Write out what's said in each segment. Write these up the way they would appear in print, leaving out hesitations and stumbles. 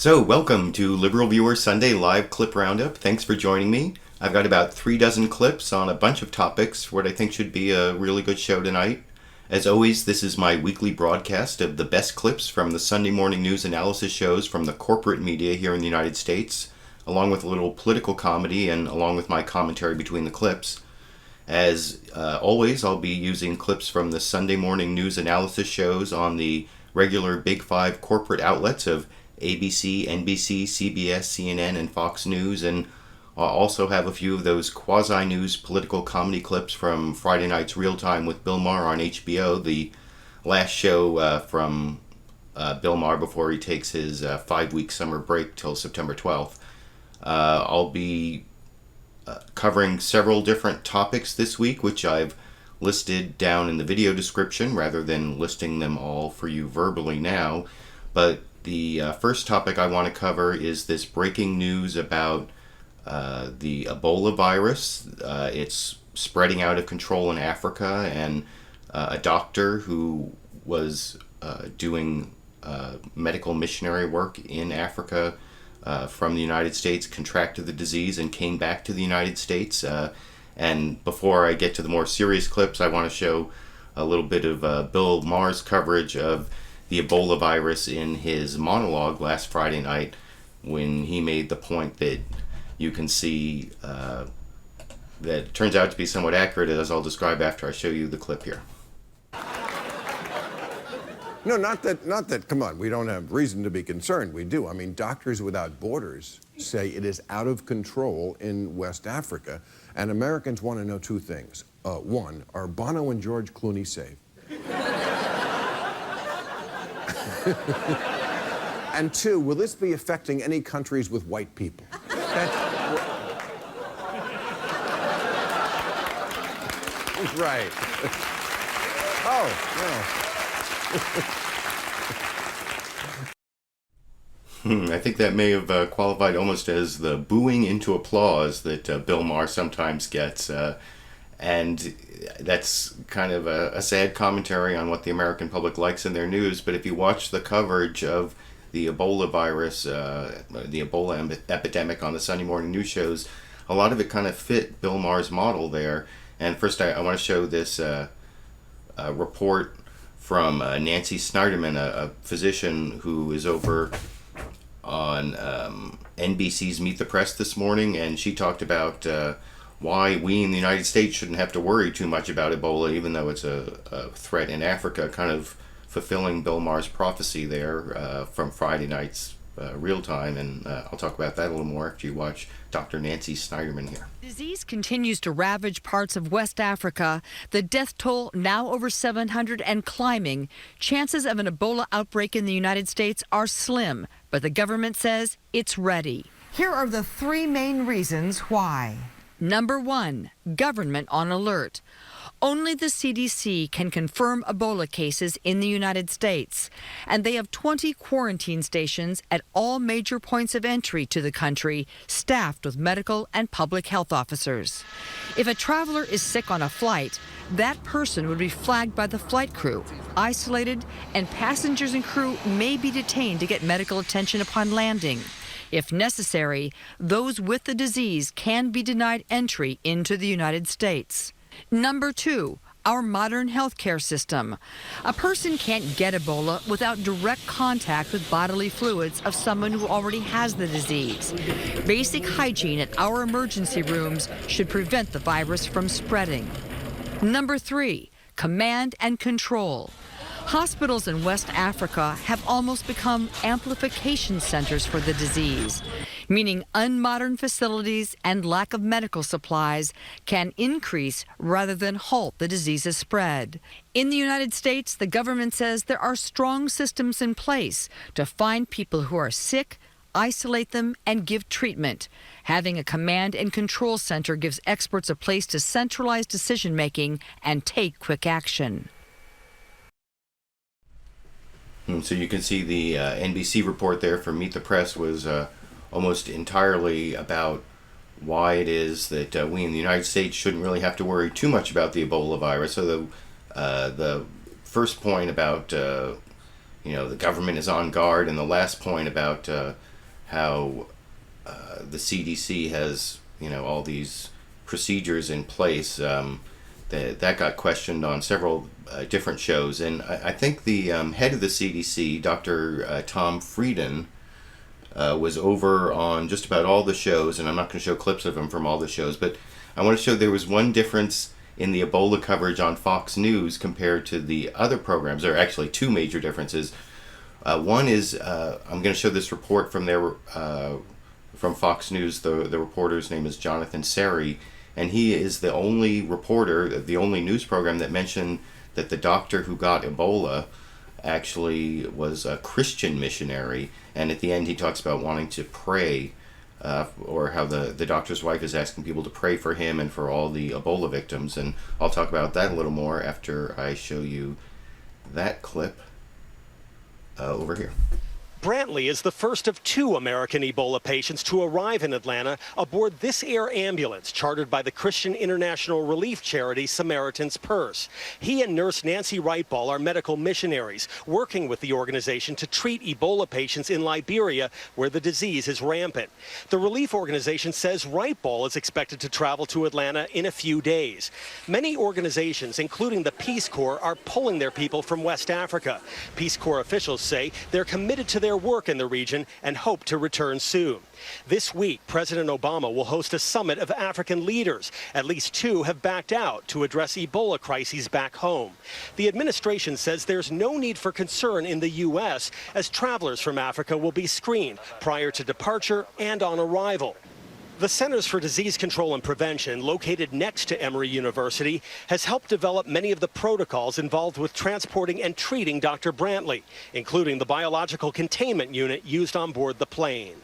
So, welcome to LiberalViewer Sunday Live Clip Roundup. Thanks for joining me. I've got about 3 dozen clips on a bunch of topics for what I think should be a really good show tonight. As always, this is my weekly broadcast of the best clips from the Sunday morning news analysis shows from the corporate media here in the United States, along with a little political comedy and along with my commentary between the clips. As always, I'll be using clips from the Sunday morning news analysis shows on the regular Big Five corporate outlets of ABC, NBC, CBS, CNN, and Fox News, and I'll also have a few of those quasi-news political comedy clips from Friday night's Real Time with Bill Maher on HBO, the last show from Bill Maher before he takes his 5-week summer break till September 12th. I'll be covering several different topics this week, which I've listed down in the video description rather than listing them all for you verbally now. But the first topic I want to cover is this breaking news about the Ebola virus. It's spreading out of control in Africa, and a doctor who was doing medical missionary work in Africa from the United States contracted the disease and came back to the United States. And before I get to the more serious clips, I want to show a little bit of Bill Maher's coverage of the Ebola virus in his monologue last Friday night, when he made the point that you can see that turns out to be somewhat accurate, as I'll describe after I show you the clip here. No, not that, come on, we don't have reason to be concerned. We do. I mean, Doctors Without Borders say it is out of control in West Africa, and Americans want to know two things. One, are Bono and George Clooney safe? And two, will this be affecting any countries with white people? Right. I think that may have qualified almost as the booing into applause that Bill Maher sometimes gets. And that's kind of a sad commentary on what the American public likes in their news. But if you watch the coverage of the Ebola virus, the Ebola epidemic on the Sunday morning news shows, a lot of it kind of fit Bill Maher's model there. And first I want to show this report from Nancy Snyderman, a physician who is over on NBC's Meet the Press this morning, and she talked about why we in the United States shouldn't have to worry too much about Ebola, even though it's a threat in Africa, kind of fulfilling Bill Maher's prophecy there from Friday night's Real Time, and I'll talk about that a little more after you watch Dr. Nancy Snyderman here. Disease continues to ravage parts of West Africa. The death toll now over 700 and climbing. Chances of an Ebola outbreak in the United States are slim, but the government says it's ready. Here are the three main reasons why. Number one, government on alert. Only the CDC can confirm Ebola cases in the United States, and they have 20 quarantine stations at all major points of entry to the country, staffed with medical and public health officers. If a traveler is sick on a flight, that person would be flagged by the flight crew, isolated, and passengers and crew may be detained to get medical attention upon landing. If necessary, those with the disease can be denied entry into the United States. Number two, our modern healthcare system. A person can't get Ebola without direct contact with bodily fluids of someone who already has the disease. Basic hygiene at our emergency rooms should prevent the virus from spreading. Number three, command and control. Hospitals in West Africa have almost become amplification centers for the disease, meaning unmodern facilities and lack of medical supplies can increase rather than halt the disease's spread. In the United States, the government says there are strong systems in place to find people who are sick, isolate them, and give treatment. Having a command and control center gives experts a place to centralize decision-making and take quick action. So you can see the NBC report there from Meet the Press was almost entirely about why it is that we in the United States shouldn't really have to worry too much about the Ebola virus. So the first point about the government is on guard, and the last point about how the CDC has, all these procedures in place. That got questioned on several different shows, and I think the head of the CDC, Dr. Tom Frieden, was over on just about all the shows, and I'm not going to show clips of him from all the shows, but I want to show there was one difference in the Ebola coverage on Fox News compared to the other programs. There are actually two major differences. One is, I'm going to show this report from from Fox News. The reporter's name is Jonathan Serrie, and he is the only reporter, the only news program that mentioned that the doctor who got Ebola actually was a Christian missionary. And at the end he talks about wanting to pray, or how the doctor's wife is asking people to pray for him and for all the Ebola victims. And I'll talk about that a little more after I show you that clip over here. Brantley is the first of 2 American Ebola patients to arrive in Atlanta aboard this air ambulance chartered by the Christian international relief charity Samaritan's Purse. He and nurse Nancy Wrightball are medical missionaries working with the organization to treat Ebola patients in Liberia, where the disease is rampant. The relief organization says Wrightball is expected to travel to Atlanta in a few days. Many organizations, including the Peace Corps, are pulling their people from West Africa. Peace Corps officials say they're committed to their work in the region and hope to return soon. This week, President Obama will host a summit of African leaders. At least 2 have backed out to address Ebola crises back home. The administration says there's no need for concern in the U.S. as travelers from Africa will be screened prior to departure and on arrival. The Centers for Disease Control and Prevention, located next to Emory University, has helped develop many of the protocols involved with transporting and treating Dr. Brantley, including the biological containment unit used on board the plane.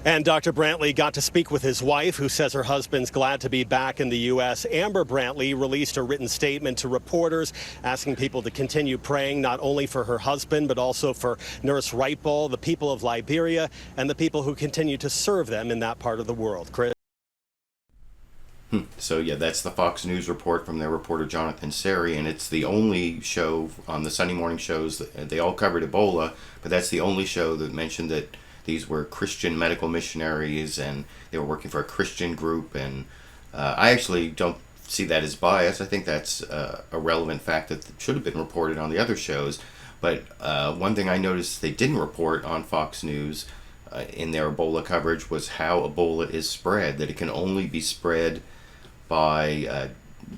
And Dr. Brantley got to speak with his wife, who says her husband's glad to be back in the U.S. Amber Brantley released a written statement to reporters asking people to continue praying not only for her husband, but also for Nurse Wrightball, the people of Liberia, and the people who continue to serve them in that part of the world. Chris? So yeah, that's the Fox News report from their reporter Jonathan Serrie, and it's the only show on the Sunday morning shows they all covered Ebola, but that's the only show that mentioned that these were Christian medical missionaries and they were working for a Christian group. And I actually don't see that as bias. I think that's a relevant fact that should have been reported on the other shows. But one thing I noticed they didn't report on Fox News in their Ebola coverage was how Ebola is spread, that it can only be spread by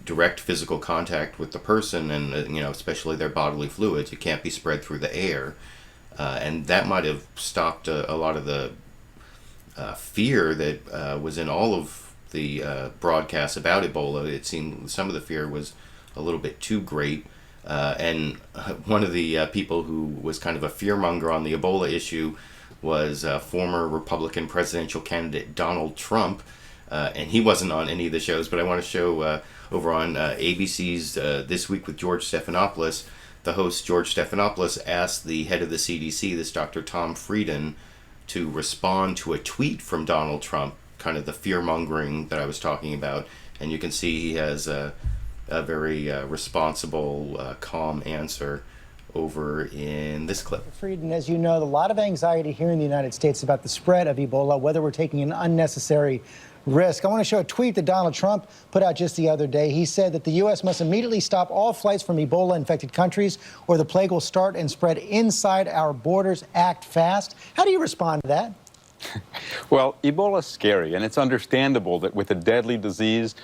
direct physical contact with the person and, especially their bodily fluids. It can't be spread through the air. And that might have stopped a lot of the fear that was in all of the broadcasts about Ebola. It seemed some of the fear was a little bit too great. And one of the people who was kind of a fearmonger on the Ebola issue was former Republican presidential candidate Donald Trump. And he wasn't on any of the shows, but I want to show over on ABC's This Week with George Stephanopoulos. The host, George Stephanopoulos, asked the head of the CDC, this Dr. Tom Frieden, to respond to a tweet from Donald Trump, kind of the fear-mongering that I was talking about. And you can see he has a very responsible, calm answer over in this clip. Frieden, as you know, a lot of anxiety here in the United States about the spread of Ebola, whether we're taking an unnecessary risk. I want to show a tweet that Donald Trump put out just the other day. He said that the U.S. must immediately stop all flights from Ebola-infected countries or the plague will start and spread inside our borders. Act fast. How do you respond to that? Well, Ebola is scary, and it's understandable that with a deadly disease,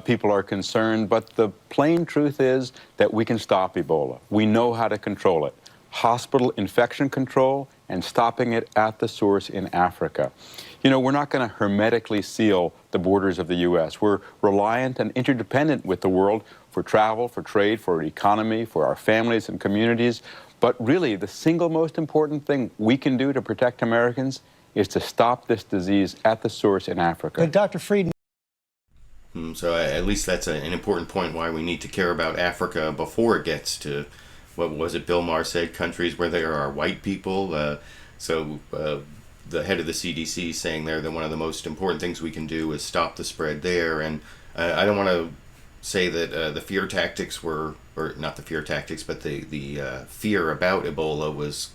people are concerned. But the plain truth is that we can stop Ebola. We know how to control it. Hospital infection control and stopping it at the source in Africa. We're not going to hermetically seal the borders of the U.S. We're reliant and interdependent with the world for travel, for trade, for our economy, for our families and communities. But really, the single most important thing we can do to protect Americans is to stop this disease at the source in Africa. But Dr. Frieden. So at least that's an important point why we need to care about Africa before it gets to, what was it Bill Maher said, countries where there are white people. The head of the CDC saying there that one of the most important things we can do is stop the spread there. And I don't want to say that the fear tactics were, or not the fear tactics, but the fear about Ebola was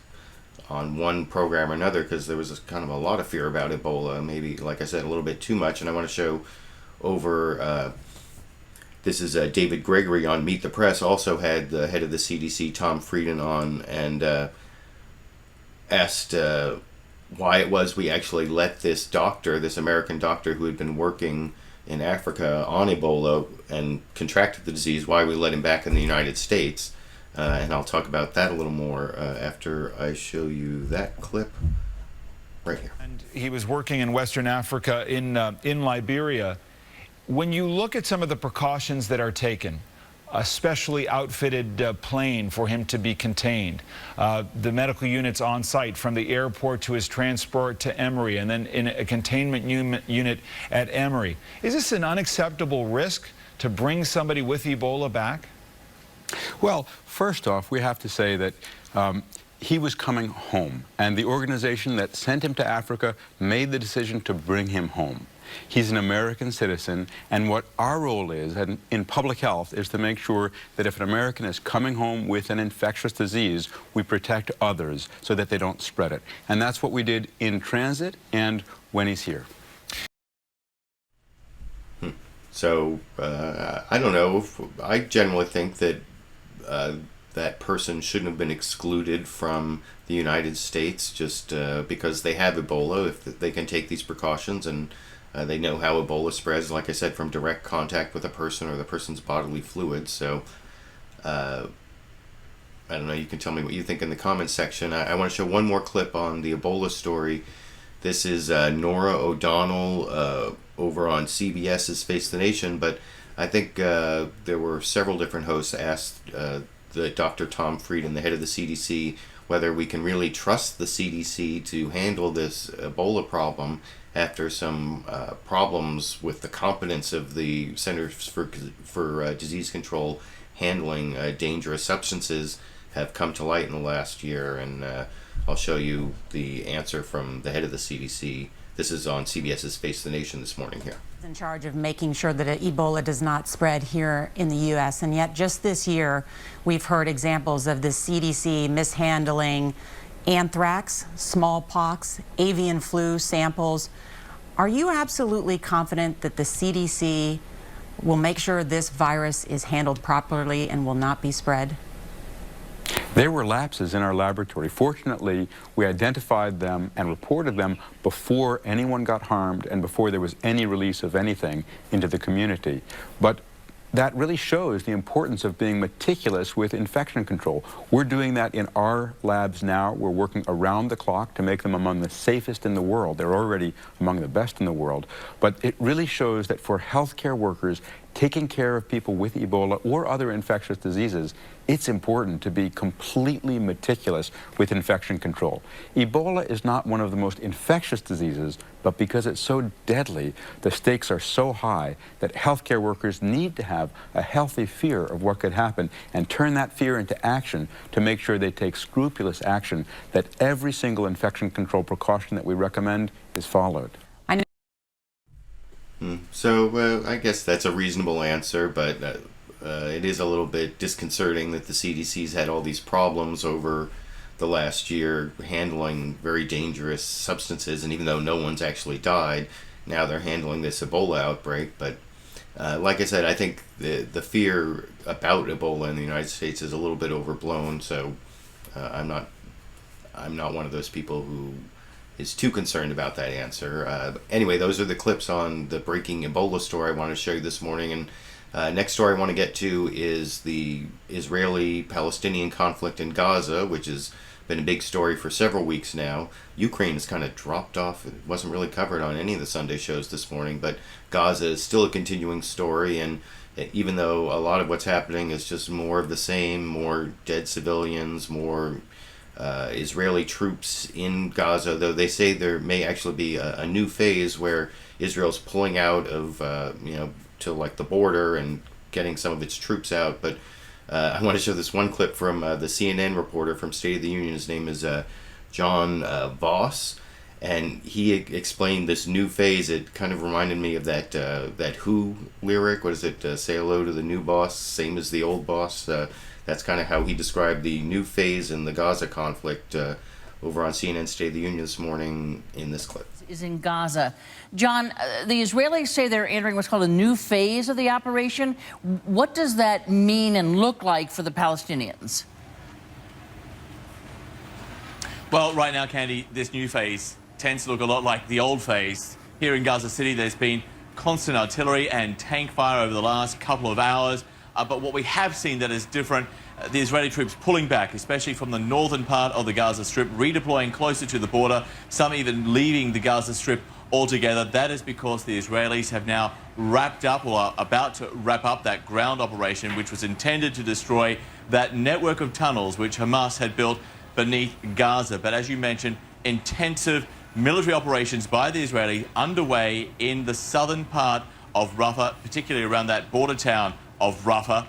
on one program or another because there was kind of a lot of fear about Ebola, maybe, like I said, a little bit too much. And I want to show over, this is David Gregory on Meet the Press, also had the head of the CDC, Tom Frieden, on, and asked why it was we actually let this doctor, this American doctor who had been working in Africa on Ebola and contracted the disease, why we let him back in the United States. And I'll talk about that a little more after I show you that clip right here. And he was working in Western Africa in Liberia. When you look at some of the precautions that are taken, a specially outfitted plane for him to be contained, the medical units on site from the airport to his transport to Emory, and then in a containment unit at Emory. Is this an unacceptable risk to bring somebody with Ebola back? Well, first off, we have to say that he was coming home, and the organization that sent him to Africa made the decision to bring him home. He's an American citizen, and what our role is in public health is to make sure that if an American is coming home with an infectious disease, we protect others so that they don't spread it. And that's what we did in transit and when he's here. So, I don't know. I generally think that that person shouldn't have been excluded from the United States just because they have Ebola, if they can take these precautions and they know how Ebola spreads, like I said, from direct contact with a person or the person's bodily fluids. So, I don't know, you can tell me what you think in the comments section. I want to show one more clip on the Ebola story. This is Nora O'Donnell over on CBS's Face the Nation, but I think there were several different hosts asked the Dr. Tom Frieden, the head of the CDC, whether we can really trust the CDC to handle this Ebola problem after some problems with the competence of the Centers for Disease Control handling dangerous substances have come to light in the last year. And I'll show you the answer from the head of the CDC. This is on CBS's Face the Nation this morning here. In charge of making sure that Ebola does not spread here in the U.S. And yet just this year, we've heard examples of the CDC mishandling anthrax, smallpox, avian flu samples. Are you absolutely confident that the CDC will make sure this virus is handled properly and will not be spread? There were lapses in our laboratory. Fortunately, we identified them and reported them before anyone got harmed and before there was any release of anything into the community. But that really shows the importance of being meticulous with infection control. We're doing that in our labs now. We're working around the clock to make them among the safest in the world. They're already among the best in the world. But it really shows that for healthcare workers taking care of people with Ebola or other infectious diseases, it's important to be completely meticulous with infection control. Ebola is not one of the most infectious diseases, but because it's so deadly, the stakes are so high that healthcare workers need to have a healthy fear of what could happen and turn that fear into action to make sure they take scrupulous action, that every single infection control precaution that we recommend is followed. So I guess that's a reasonable answer, but it is a little bit disconcerting that the CDC's had all these problems over the last year handling very dangerous substances, and even though no one's actually died, now they're handling this Ebola outbreak. But like I said, I think the fear about Ebola in the United States is a little bit overblown, so I'm not one of those people who is too concerned about that answer. Anyway, those are the clips on the breaking Ebola story I want to show you this morning. And next story I want to get to is the Israeli-Palestinian conflict in Gaza, which has been a big story for several weeks now. Ukraine has kind of dropped off. It wasn't really covered on any of the Sunday shows this morning, but Gaza is still a continuing story. And even though a lot of what's happening is just more of the same, more dead civilians, more Israeli troops in Gaza, though they say there may actually be a new phase where Israel's pulling out of, to like the border and getting some of its troops out. But I want to show this one clip from the CNN reporter from State of the Union. His name is John Vause, and he explained this new phase. It kind of reminded me of that Who lyric. What is it? Say hello to the new boss, same as the old boss. That's kind of how he described the new phase in the Gaza conflict. over on CNN State of the Union this morning in this clip. Is in Gaza. John, the Israelis say they're entering what's called a new phase of the operation. What does that mean and look like for the Palestinians? Well, right now, Candy, this new phase tends to look a lot like the old phase. Here in Gaza City, there's been constant artillery and tank fire over the last couple of hours. But what we have seen that is different, the Israeli troops pulling back, especially from the northern part of the Gaza Strip, redeploying closer to the border, some even leaving the Gaza Strip altogether. That is because the Israelis have now wrapped up or are about to wrap up that ground operation, which was intended to destroy that network of tunnels which Hamas had built beneath Gaza. But as you mentioned, intensive military operations by the Israeli underway in the southern part of Rafah, particularly around that border town of Rafah.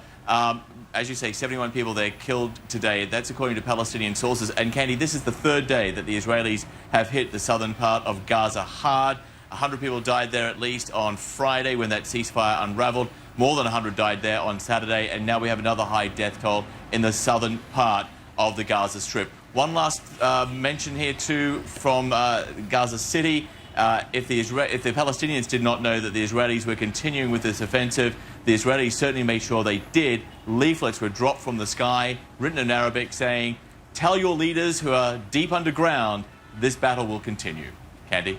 As you say, 71 people there killed today. That's according to Palestinian sources. And Candy, this is the third day that the Israelis have hit the southern part of Gaza hard. 100 people died there at least on Friday when that ceasefire unraveled. More than 100 died there on Saturday. And now we have another high death toll in the southern part of the Gaza Strip. One last mention here too from Gaza City. If the Palestinians did not know that the Israelis were continuing with this offensive, the Israelis certainly made sure they did. Leaflets were dropped from the sky, written in Arabic, saying, "Tell your leaders who are deep underground, this battle will continue." Candy?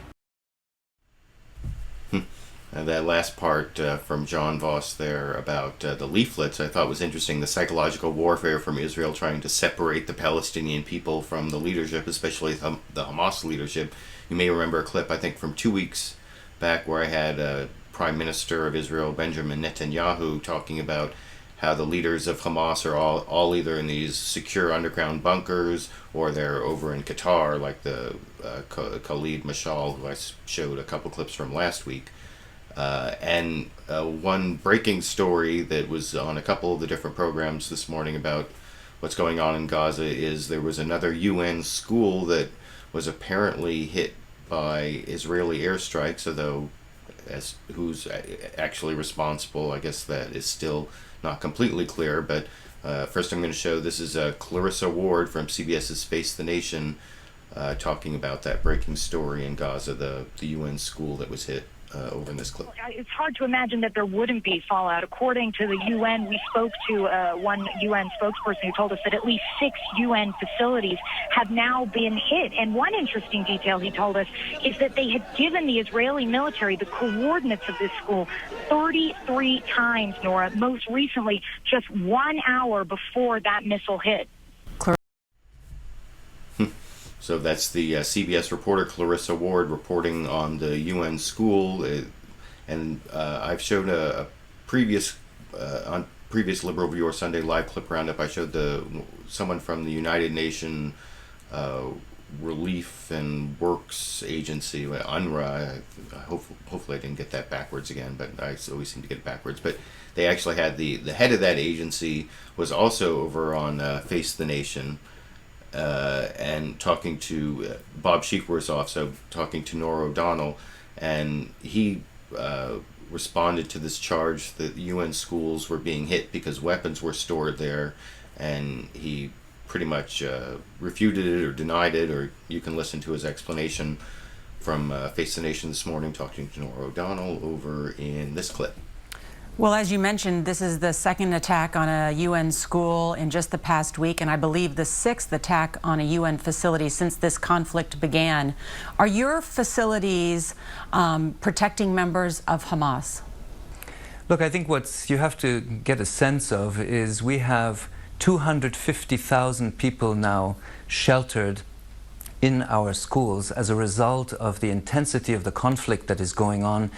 That last part from John Vause there about the leaflets I thought was interesting. The psychological warfare from Israel trying to separate the Palestinian people from the leadership, especially the Hamas leadership. You may remember a clip, I think, from 2 weeks back where I had Prime Minister of Israel, Benjamin Netanyahu, talking about how the leaders of Hamas are all either in these secure underground bunkers or they're over in Qatar, like the Khalid Mashal, who I showed a couple clips from last week. And one breaking story that was on a couple of the different programs this morning about what's going on in Gaza is there was another UN school that was apparently hit by Israeli airstrikes, although as who's actually responsible, I guess that is still not completely clear. But first I'm going to show, this is Clarissa Ward from CBS's Face the Nation talking about that breaking story in Gaza, the UN school that was hit. Over in this clip. It's hard to imagine that there wouldn't be fallout. According to the UN, we spoke to one UN spokesperson who told us that at least 6 UN facilities have now been hit. And one interesting detail he told us is that they had given the Israeli military the coordinates of this school 33 times, Nora, most recently just 1 hour before that missile hit. So that's the CBS reporter Clarissa Ward reporting on the UN school, and I've showed a previous on previous LiberalViewer Sunday live clip roundup. I showed someone from the United Nations Relief and Works Agency, UNRWA. Hopefully I didn't get that backwards again, but I always seem to get it backwards. But they actually had the head of that agency was also over on Face the Nation. And talking to Bob Schiefwer's also talking to Nora O'Donnell, and he responded to this charge that UN schools were being hit because weapons were stored there, and he pretty much refuted it or denied it, or you can listen to his explanation from Face the Nation this morning talking to Nora O'Donnell over in this clip. Well, as you mentioned, this is the second attack on a UN school in just the past week, and I believe the 6th attack on a UN facility since this conflict began. Are your facilities protecting members of Hamas? Look, I think what you have to get a sense of is we have 250,000 people now sheltered in our schools as a result of the intensity of the conflict that is going on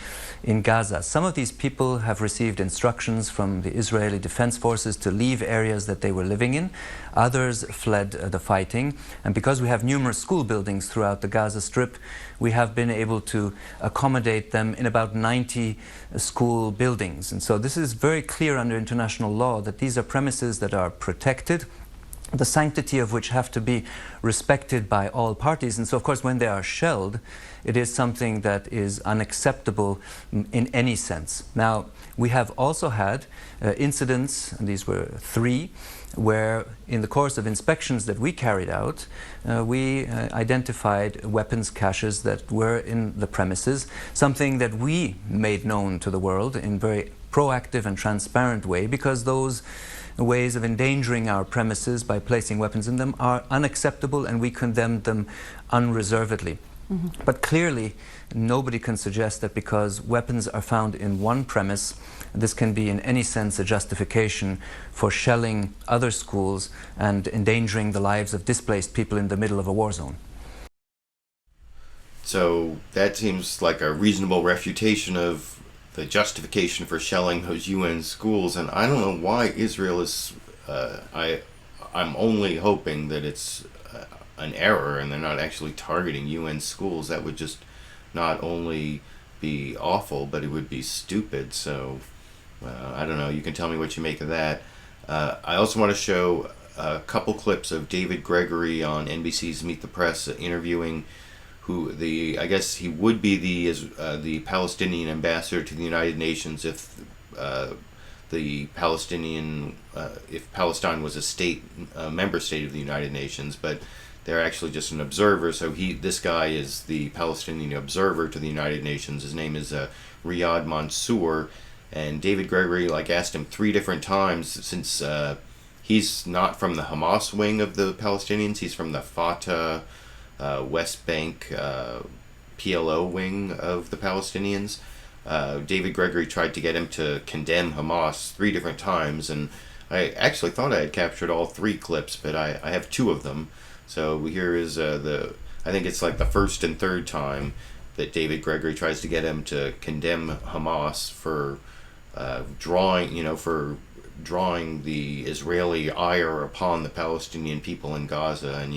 in Gaza. Some of these people have received instructions from the Israeli Defense Forces to leave areas that they were living in. Others fled the fighting. And because we have numerous school buildings throughout the Gaza Strip, we have been able to accommodate them in about 90 school buildings. And so this is very clear under international law that these are premises that are protected. the sanctity of which have to be respected by all parties. And so, of course, when they are shelled, it is something that is unacceptable in any sense. Now, we have also had incidents, and these were 3, where in the course of inspections that we carried out, we identified weapons caches that were in the premises, something that we made known to the world in a very proactive and transparent way, because those ways of endangering our premises by placing weapons in them are unacceptable, and we condemn them unreservedly. But clearly, nobody can suggest that because weapons are found in one premise, this can be in any sense a justification for shelling other schools and endangering the lives of displaced people in the middle of a war zone. So that seems like a reasonable refutation of the justification for shelling those UN schools, and I don't know why Israel is. I'm only hoping that it's an error and they're not actually targeting UN schools. That would just not only be awful, but it would be stupid. So I don't know. You can tell me what you make of that. I also want to show a couple clips of David Gregory on NBC's Meet the Press interviewing I guess he would be the Palestinian ambassador to the United Nations if if Palestine was a member state of the United Nations, but they're actually just an observer. So this guy is the Palestinian observer to the United Nations. His name is Riyad Mansour, and David Gregory asked him 3 different times, since he's not from the Hamas wing of the Palestinians, he's from the Fatah West Bank PLO wing of the Palestinians. David Gregory tried to get him to condemn Hamas 3 different times, and I actually thought I had captured all 3 clips, but I have 2 of them. So here is I think it's like the first and third time that David Gregory tries to get him to condemn Hamas for drawing the Israeli ire upon the Palestinian people in Gaza, and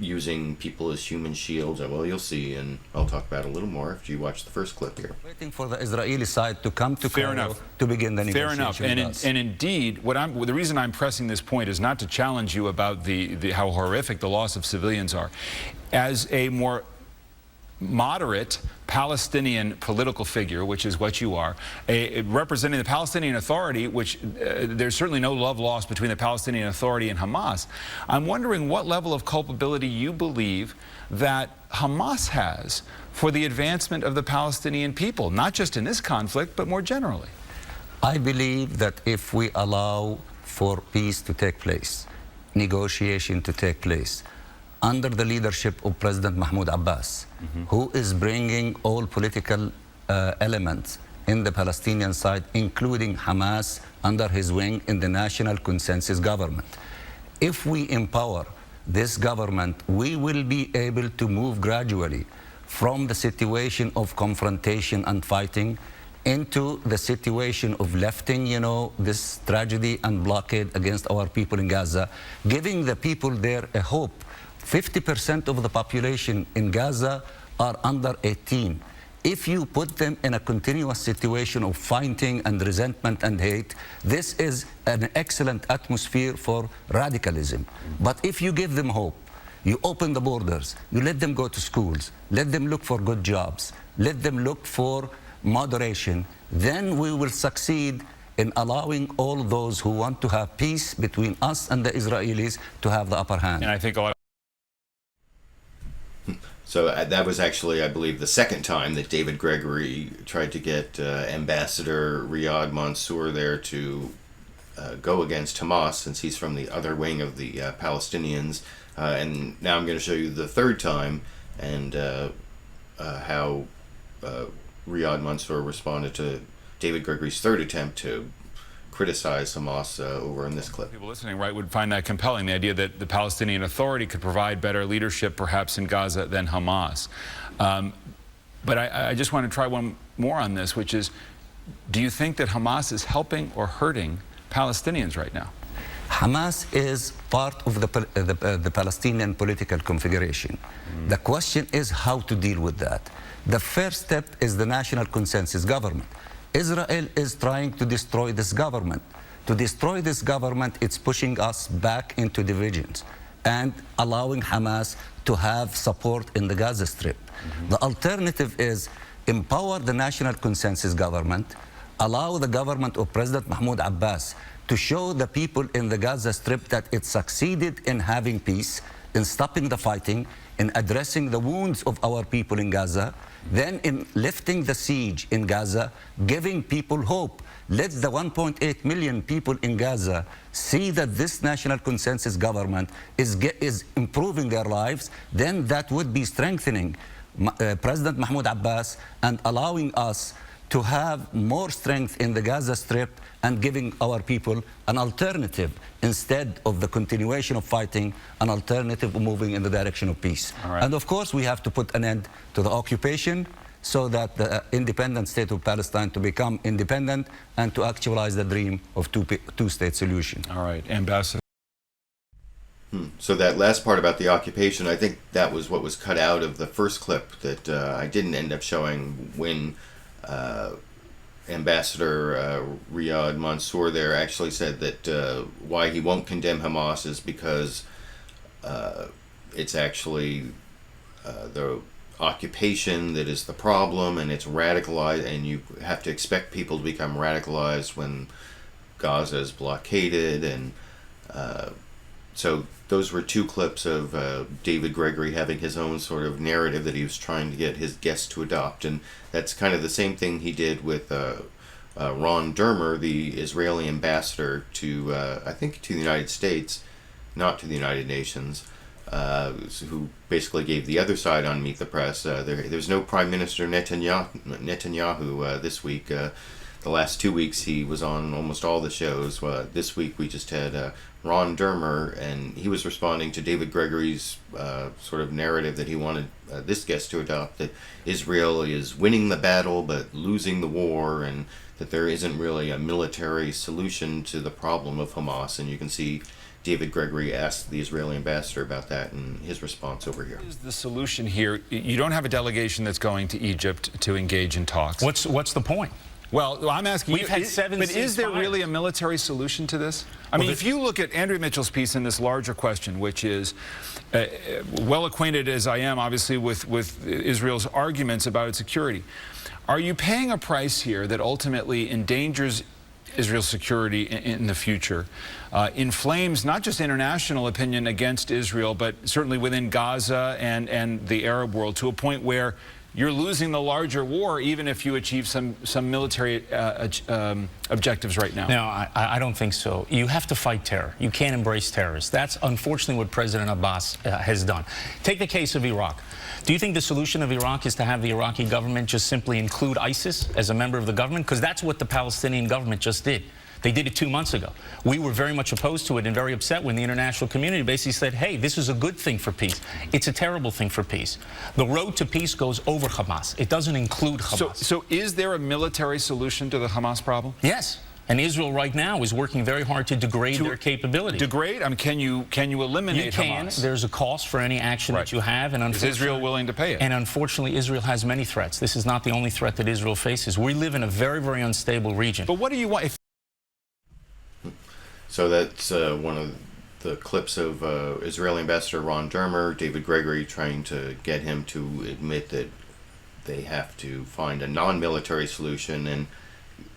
using people as human shields. Well, you'll see, and I'll talk about it a little more after you watch the first clip here. Waiting for the Israeli side to come to Cairo to begin the negotiation. Fair enough. And indeed, the reason I'm pressing this point is not to challenge you about how horrific the loss of civilians are. As a more moderate Palestinian political figure, which is what you are, representing the Palestinian Authority, which there's certainly no love lost between the Palestinian Authority and Hamas. I'm wondering what level of culpability you believe that Hamas has for the advancement of the Palestinian people, not just in this conflict, but more generally. I believe that if we allow for peace to take place, negotiation to take place, under the leadership of President Mahmoud Abbas, who is bringing all political elements in the Palestinian side, including Hamas, under his wing in the national consensus government. If we empower this government, we will be able to move gradually from the situation of confrontation and fighting into the situation of lifting, this tragedy and blockade against our people in Gaza, giving the people there a hope. 50% of the population in Gaza are under 18. If you put them in a continuous situation of fighting and resentment and hate, this is an excellent atmosphere for radicalism. But if you give them hope, you open the borders, you let them go to schools, let them look for good jobs, let them look for moderation, then we will succeed in allowing all those who want to have peace between us and the Israelis to have the upper hand. And I think a lot. So that was actually, I believe, the second time that David Gregory tried to get Ambassador Riyad Mansour there to go against Hamas, since he's from the other wing of the Palestinians. And now I'm going to show you the third time, and how Riyad Mansour responded to David Gregory's third attempt to criticize Hamas over in this clip. People listening, would find that compelling, the idea that the Palestinian Authority could provide better leadership perhaps in Gaza than Hamas. But I just want to try one more on this, which is, do you think that Hamas is helping or hurting Palestinians right now? Hamas is part of the Palestinian political configuration. The question is how to deal with that. The first step is the national consensus government. Israel is trying to destroy this government. To destroy this government, it's pushing us back into divisions and allowing Hamas to have support in the Gaza Strip. The alternative is empower the national consensus government, allow the government of President Mahmoud Abbas to show the people in the Gaza Strip that it succeeded in having peace, in stopping the fighting, in addressing the wounds of our people in Gaza, then in lifting the siege in Gaza, giving people hope. Let the 1.8 million people in Gaza see that this national consensus government is improving their lives, then that would be strengthening President Mahmoud Abbas and allowing us to have more strength in the Gaza Strip and giving our people an alternative instead of the continuation of fighting, an alternative of moving in the direction of peace. And of course, we have to put an end to the occupation so that the independent state of Palestine to become independent and to actualize the dream of two-state solution. All right, Ambassador. So that last part about the occupation, I think that was what was cut out of the first clip that I didn't end up showing when Ambassador Riyad Mansour there actually said that why he won't condemn Hamas is because it's actually the occupation that is the problem, and it's radicalized, and you have to expect people to become radicalized when Gaza is blockaded. And so those were two clips of David Gregory having his own sort of narrative that he was trying to get his guests to adopt, and that's kind of the same thing he did with Ron Dermer, the Israeli ambassador to I think to the United States, not to the United Nations, who basically gave the other side on Meet the Press. There's no Prime Minister Netanyahu this week. The last 2 weeks he was on almost all the shows. This week we just had Ron Dermer, and he was responding to David Gregory's sort of narrative that he wanted this guest to adopt, that Israel is winning the battle but losing the war, and that there isn't really a military solution to the problem of Hamas. And you can see David Gregory asked the Israeli ambassador about that in his response over here. What is the solution here? You don't have a delegation that's going to Egypt to engage in talks. What's the point? Well, I'm asking We've had 7 but is there ceasefires. really a military solution to this? I mean, if you look at Andrea Mitchell's piece in this larger question, which is well acquainted as I am, obviously, with Israel's arguments about its security, are you paying a price here that ultimately endangers Israel's security in the future, inflames not just international opinion against Israel, but certainly within Gaza and the Arab world, to a point where you're losing the larger war, even if you achieve some military objectives right now? No, I don't think so. You have to fight terror. You can't embrace terrorists. That's unfortunately what President Abbas has done. Take the case of Iraq. Do you think the solution of Iraq is to have the Iraqi government just simply include ISIS as a member of the government? Because that's what the Palestinian government just did. They did it 2 months ago. We were very much opposed to it and very upset when the international community basically said, hey, this is a good thing for peace. It's a terrible thing for peace. The road to peace goes over Hamas. It doesn't include Hamas. So is there a military solution to the Hamas problem? Yes. And Israel right now is working very hard to degrade their capability. Degrade? I mean, can you eliminate Hamas? There's a cost for any action that you have. And is Israel willing to pay it? And unfortunately, Israel has many threats. This is not the only threat that Israel faces. We live in a very, very unstable region. But what do you want? So that's one of the clips of Israeli Ambassador Ron Dermer, David Gregory trying to get him to admit that they have to find a non-military solution, and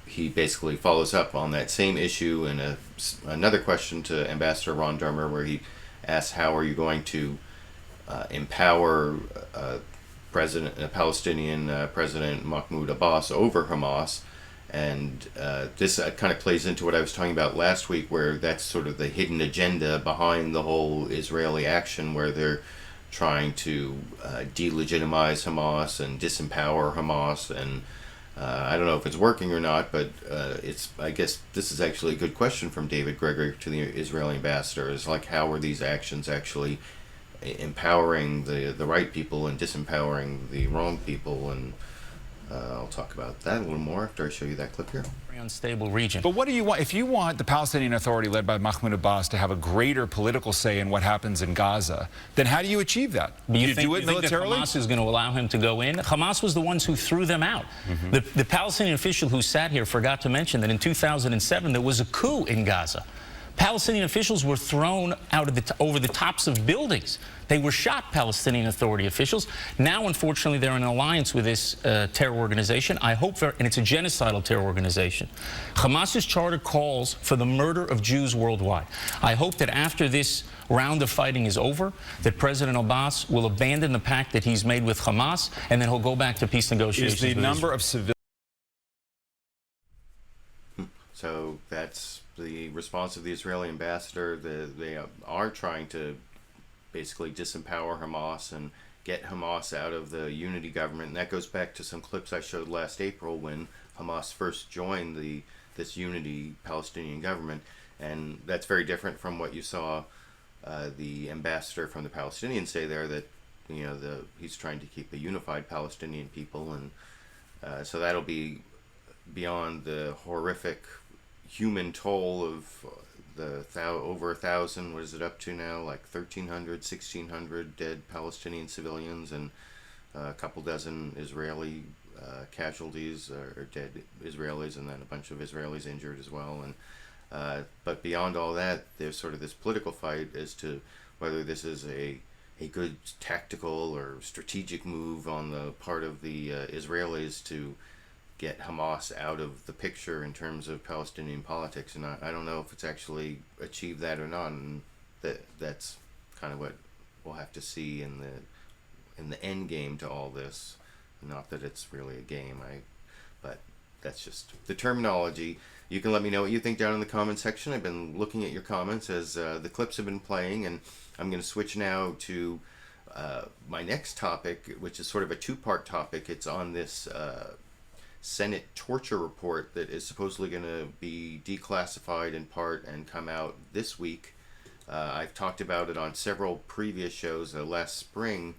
he basically follows up on that same issue in another question to Ambassador Ron Dermer, where he asks, how are you going to empower Palestinian President Mahmoud Abbas over Hamas? And this kind of plays into what I was talking about last week, where that's sort of the hidden agenda behind the whole Israeli action, where they're trying to delegitimize Hamas and disempower Hamas. And I don't know if it's working or not, but I guess this is actually a good question from David Gregory to the Israeli ambassador, is like, how are these actions actually empowering the right people and disempowering the wrong people? And I'll talk about that a little more after I show you that clip here. Very unstable region. But what do you want? If you want the Palestinian Authority led by Mahmoud Abbas to have a greater political say in what happens in Gaza, then how do you achieve that? Do you do it militarily? That Hamas is going to allow him to go in? Hamas was the ones who threw them out. The Palestinian official who sat here forgot to mention that in 2007 there was a coup in Gaza. Palestinian officials were thrown out of over the tops of buildings. They were shot, Palestinian Authority officials. Now, unfortunately, they're in an alliance with this terror organization. I hope, and it's a genocidal terror organization. Hamas's charter calls for the murder of Jews worldwide. I hope that after this round of fighting is over, that President Abbas will abandon the pact that he's made with Hamas, and then he'll go back to peace negotiations. Is the number of civilians... So that's the response of the Israeli ambassador. They are trying to basically disempower Hamas and get Hamas out of the unity government. And that goes back to some clips I showed last April when Hamas first joined this unity Palestinian government. And that's very different from what you saw the ambassador from the Palestinians say there, that he's trying to keep a unified Palestinian people. And so that'll be beyond the horrific human toll of over 1,000, what is it up to now, like 1,300, 1,600 dead Palestinian civilians, and a couple dozen Israeli casualties, or dead Israelis, and then a bunch of Israelis injured as well. And but beyond all that, there's sort of this political fight as to whether this is a good tactical or strategic move on the part of the Israelis to get Hamas out of the picture in terms of Palestinian politics. And I don't know if it's actually achieved that or not, and that's kind of what we'll have to see in the end game to all this. Not that it's really a game, but that's just the terminology. You can let me know what you think down in the comment section. I've been looking at your comments as the clips have been playing, and I'm going to switch now to my next topic, which is sort of a two-part topic. It's on this Senate torture report that is supposedly going to be declassified in part and come out this week. I've talked about it on several previous shows. Last spring,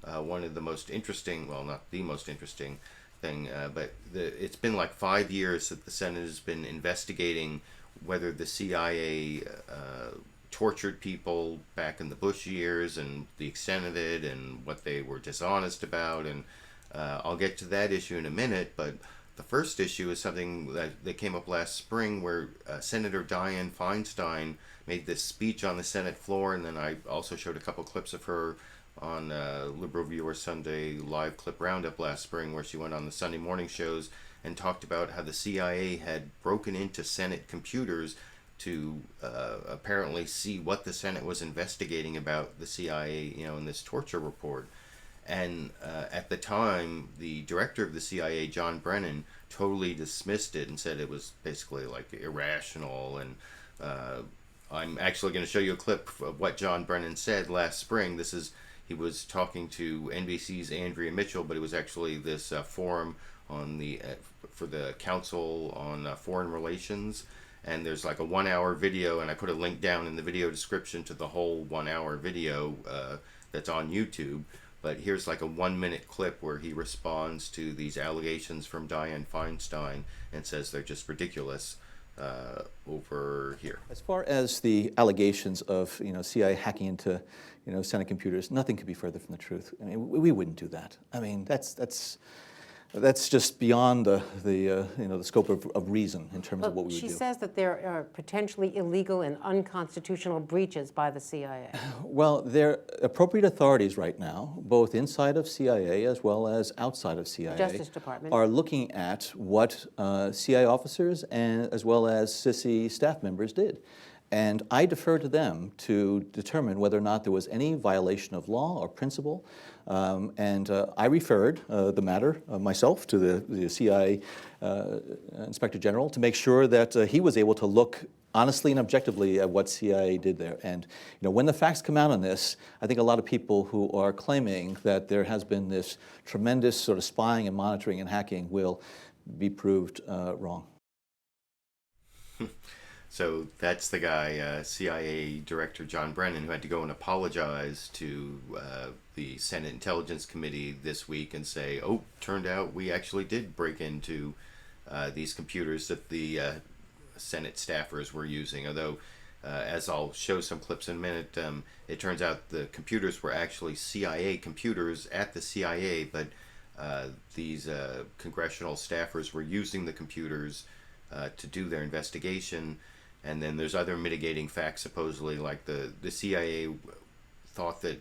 one of the most interesting, well, not the most interesting thing, but it's been like 5 years that the Senate has been investigating whether the CIA tortured people back in the Bush years and the extent of it and what they were dishonest about. And I'll get to that issue in a minute, but the first issue is something that came up last spring where Senator Dianne Feinstein made this speech on the Senate floor, and then I also showed a couple clips of her on LiberalViewer Sunday live clip roundup last spring, where she went on the Sunday morning shows and talked about how the CIA had broken into Senate computers to apparently see what the Senate was investigating about the CIA, in this torture report. And at the time, the director of the CIA, John Brennan, totally dismissed it and said it was basically like irrational. And I'm actually going to show you a clip of what John Brennan said last spring. He was talking to NBC's Andrea Mitchell, but it was actually this forum on for the Council on Foreign Relations. And there's like a 1-hour video, and I put a link down in the video description to the whole 1-hour video that's on YouTube. But here's like a 1-minute clip where he responds to these allegations from Dianne Feinstein and says they're just ridiculous over here. As far as the allegations of CIA hacking into Senate computers, nothing could be further from the truth. I mean, we wouldn't do that. I mean, that's just beyond the scope of reason in terms of what we would do. She says that there are potentially illegal and unconstitutional breaches by the CIA. Well, there are appropriate authorities right now, both inside of CIA as well as outside of CIA, Justice Department, are looking at what CIA officers and as well as CISI staff members did. And I defer to them to determine whether or not there was any violation of law or principle. I referred the matter myself to the CIA Inspector General to make sure that he was able to look honestly and objectively at what CIA did there. And when the facts come out on this, I think a lot of people who are claiming that there has been this tremendous sort of spying and monitoring and hacking will be proved wrong. So that's the guy, CIA Director John Brennan, who had to go and apologize to the Senate Intelligence Committee this week and say, oh, turned out we actually did break into these computers that the Senate staffers were using. Although, as I'll show some clips in a minute, it turns out the computers were actually CIA computers at the CIA, but these congressional staffers were using the computers to do their investigation. And then there's other mitigating facts, supposedly, like the CIA thought that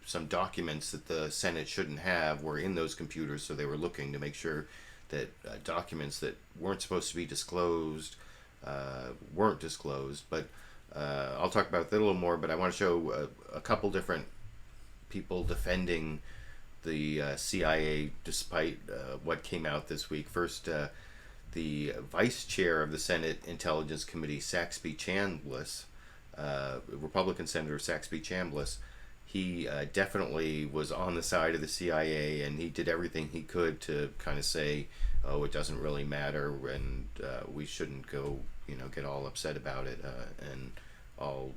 some documents that the Senate shouldn't have were in those computers, so they were looking to make sure that documents that weren't supposed to be disclosed weren't disclosed. But I'll talk about that a little more, but I want to show a couple different people defending the CIA despite what came out this week. First, the vice chair of the Senate Intelligence Committee, Saxby Chambliss, Republican Senator Saxby Chambliss, he definitely was on the side of the CIA, and he did everything he could to kind of say, oh, it doesn't really matter, and we shouldn't go, get all upset about it. And I'll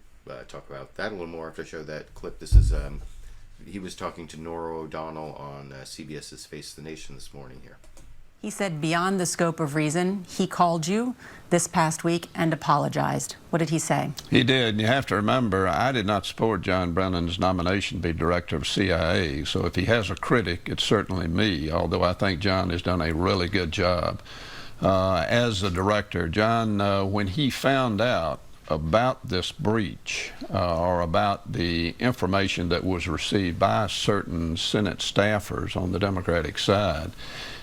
talk about that a little more after I show that clip. This is, he was talking to Nora O'Donnell on CBS's Face the Nation this morning here. He said beyond the scope of reason, he called you this past week and apologized. What did he say? He did. And you have to remember, I did not support John Brennan's nomination to be director of CIA. So if he has a critic, it's certainly me, although I think John has done a really good job as the director. John, when he found out about this breach or about the information that was received by certain Senate staffers on the Democratic side,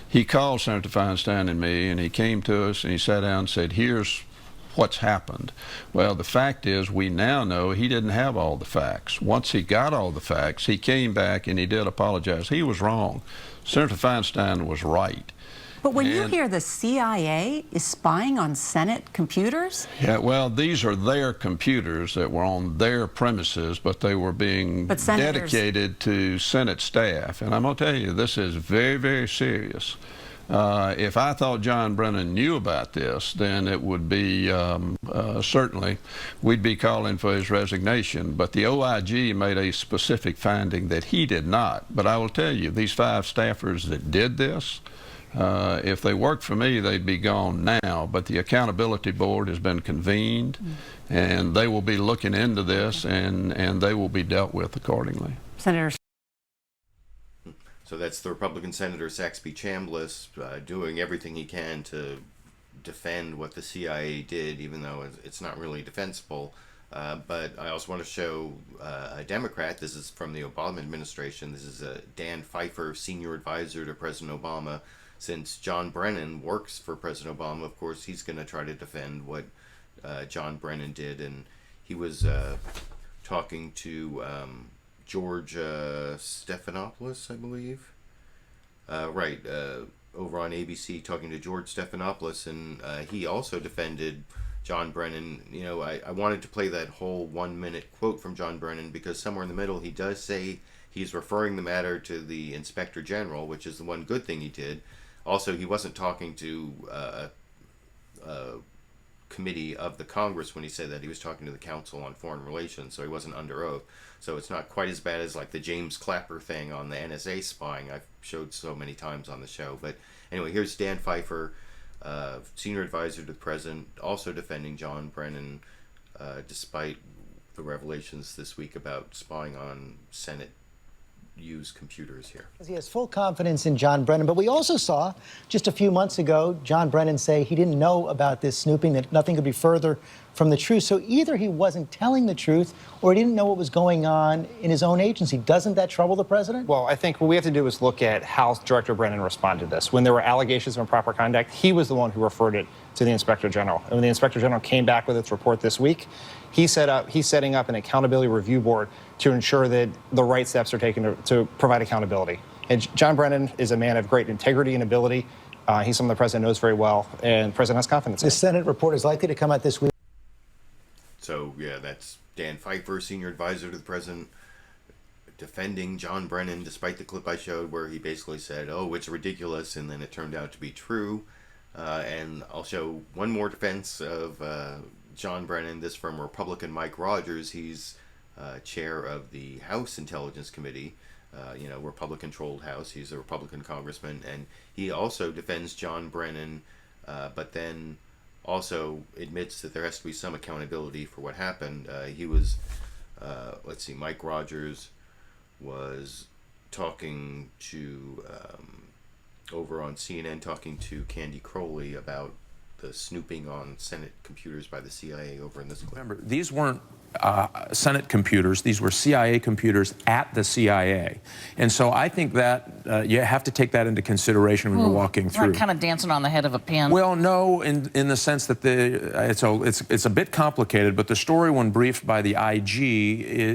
he called Senator Feinstein and me, and he came to us and he sat down and said, here's what's happened. Well, the fact is, we now know he didn't have all the facts. Once he got all the facts, he came back and he did apologize. He was wrong. Senator Feinstein was right. But when you hear the CIA is spying on Senate computers? Yeah, well, these are their computers that were on their premises, but they were being dedicated to Senate staff. And I'm going to tell you, this is very, very serious. If I thought John Brennan knew about this, then it would be, certainly, we'd be calling for his resignation. But the OIG made a specific finding that he did not. But I will tell you, these 5 staffers that did this, if they worked for me, they'd be gone now. But the Accountability Board has been convened, and they will be looking into this, and they will be dealt with accordingly. Senator. So that's the Republican Senator Saxby Chambliss doing everything he can to defend what the CIA did, even though it's not really defensible. But I also want to show a Democrat. This is from the Obama administration. This is Dan Pfeiffer, senior advisor to President Obama. Since John Brennan works for President Obama, of course, he's going to try to defend what John Brennan did. And he was talking to George Stephanopoulos, I believe. Right, over on ABC, talking to George Stephanopoulos, and he also defended John Brennan. I wanted to play that whole 1-minute quote from John Brennan because somewhere in the middle he does say he's referring the matter to the Inspector General, which is the one good thing he did. Also, he wasn't talking to a committee of the Congress when he said that. He was talking to the Council on Foreign Relations, so he wasn't under oath. So it's not quite as bad as like the James Clapper thing on the NSA spying I've showed so many times on the show. But anyway, here's Dan Pfeiffer, senior advisor to the president, also defending John Brennan despite the revelations this week about spying on Senate use computers here. He has full confidence in John Brennan, but we also saw just a few months ago John Brennan say he didn't know about this snooping, that nothing could be further from the truth. So either he wasn't telling the truth or he didn't know what was going on in his own agency. Doesn't that trouble the president? Well, I think what we have to do is look at how Director Brennan responded to this. When there were allegations of improper conduct, he was the one who referred it to the Inspector General. And when the Inspector General came back with its report this week, he's setting up an accountability review board to ensure that the right steps are taken to provide accountability. And John Brennan is a man of great integrity and ability. He's someone the president knows very well, and the president has confidence in. The Senate report is likely to come out this week. So, yeah, that's Dan Pfeiffer, senior advisor to the president, defending John Brennan, despite the clip I showed where he basically said, oh, it's ridiculous, and then it turned out to be true. And I'll show one more defense of John Brennan, this from Republican Mike Rogers. He's chair of the House Intelligence Committee, Republican-controlled House. He's a Republican congressman, and he also defends John Brennan, but then also admits that there has to be some accountability for what happened. He was, Mike Rogers was talking to, over on CNN, talking to Candy Crowley about the snooping on Senate computers by the CIA over in this clip. Remember, these weren't Senate computers. These were CIA computers at the CIA. And so I think that you have to take that into consideration when you're walking through. Like kind of dancing on the head of a pin. Well, no, in the sense that it's a bit complicated, but the story, when briefed by the IG,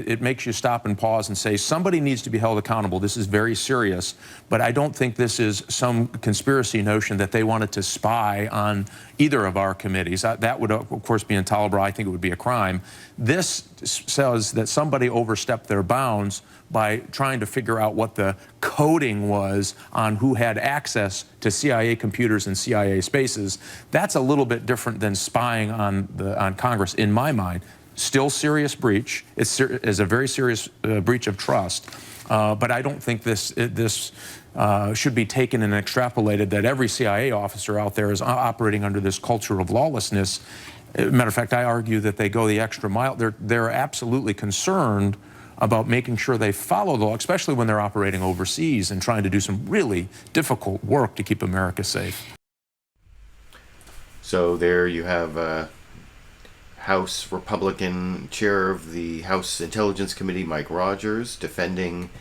it makes you stop and pause and say, somebody needs to be held accountable. This is very serious, but I don't think this is some conspiracy notion that they wanted to spy on either of our committees. That would, of course, be intolerable. I think it would be a crime. This says that somebody overstepped their bounds by trying to figure out what the coding was on who had access to CIA computers and CIA spaces. That's a little bit different than spying on Congress, in my mind. Still serious breach. It's a very serious breach of trust. But I don't think this should be taken and extrapolated that every CIA officer out there is operating under this culture of lawlessness. Matter of fact, I argue that they go the extra mile. They're absolutely concerned about making sure they follow the law, especially when they're operating overseas and trying to do some really difficult work to keep America safe. So there you have House Republican chair of the House Intelligence Committee, Mike Rogers, defending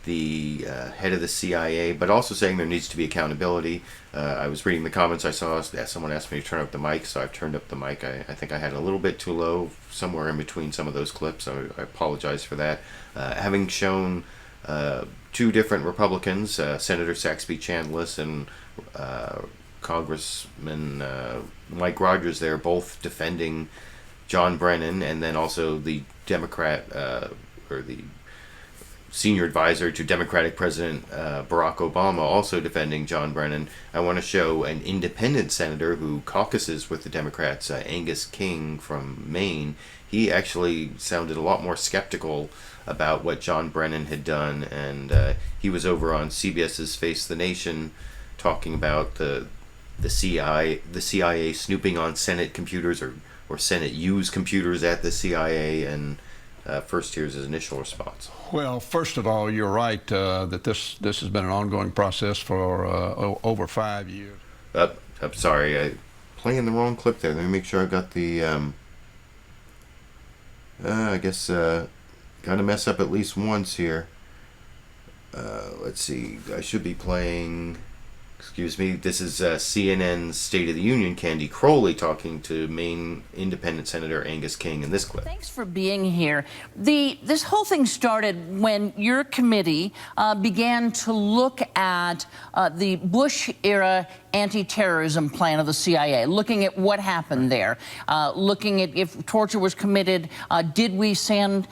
the head of the CIA, but also saying there needs to be accountability. I was reading the comments. I saw someone asked me to turn up the mic, so I've turned up the mic. I think I had it a little bit too low, somewhere in between some of those clips, so I apologize for that. Having shown two different Republicans, Senator Saxby Chambliss and Congressman Mike Rogers, there, both defending John Brennan, and then also the Democrat, or the senior advisor to Democratic President Barack Obama, also defending John Brennan. I want to show an independent senator who caucuses with the Democrats, Angus King from Maine. He actually sounded a lot more skeptical about what John Brennan had done, and he was over on CBS's Face the Nation talking about the CIA snooping on Senate computers, or Senate used computers at the CIA, and first, here's his initial response. Well, first of all, you're right that this has been an ongoing process for over 5 years. I'm sorry, I'm playing the wrong clip there. Let me make sure I got the, I guess, gotta mess up at least once here. Let's see, I should be playing, excuse me, this is CNN's State of the Union, Candy Crowley talking to Maine Independent Senator Angus King in this clip. Thanks for being here. This whole thing started when your committee began to look at the Bush-era anti-terrorism plan of the CIA, looking at what happened there, looking at if torture was committed, did we send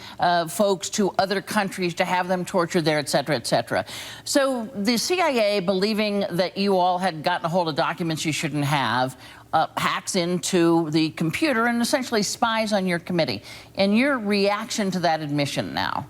folks to other countries to have them tortured there, et cetera, et cetera. So the CIA, believing that you all had gotten a hold of documents you shouldn't have, hacks into the computer and essentially spies on your committee. And your reaction to that admission now?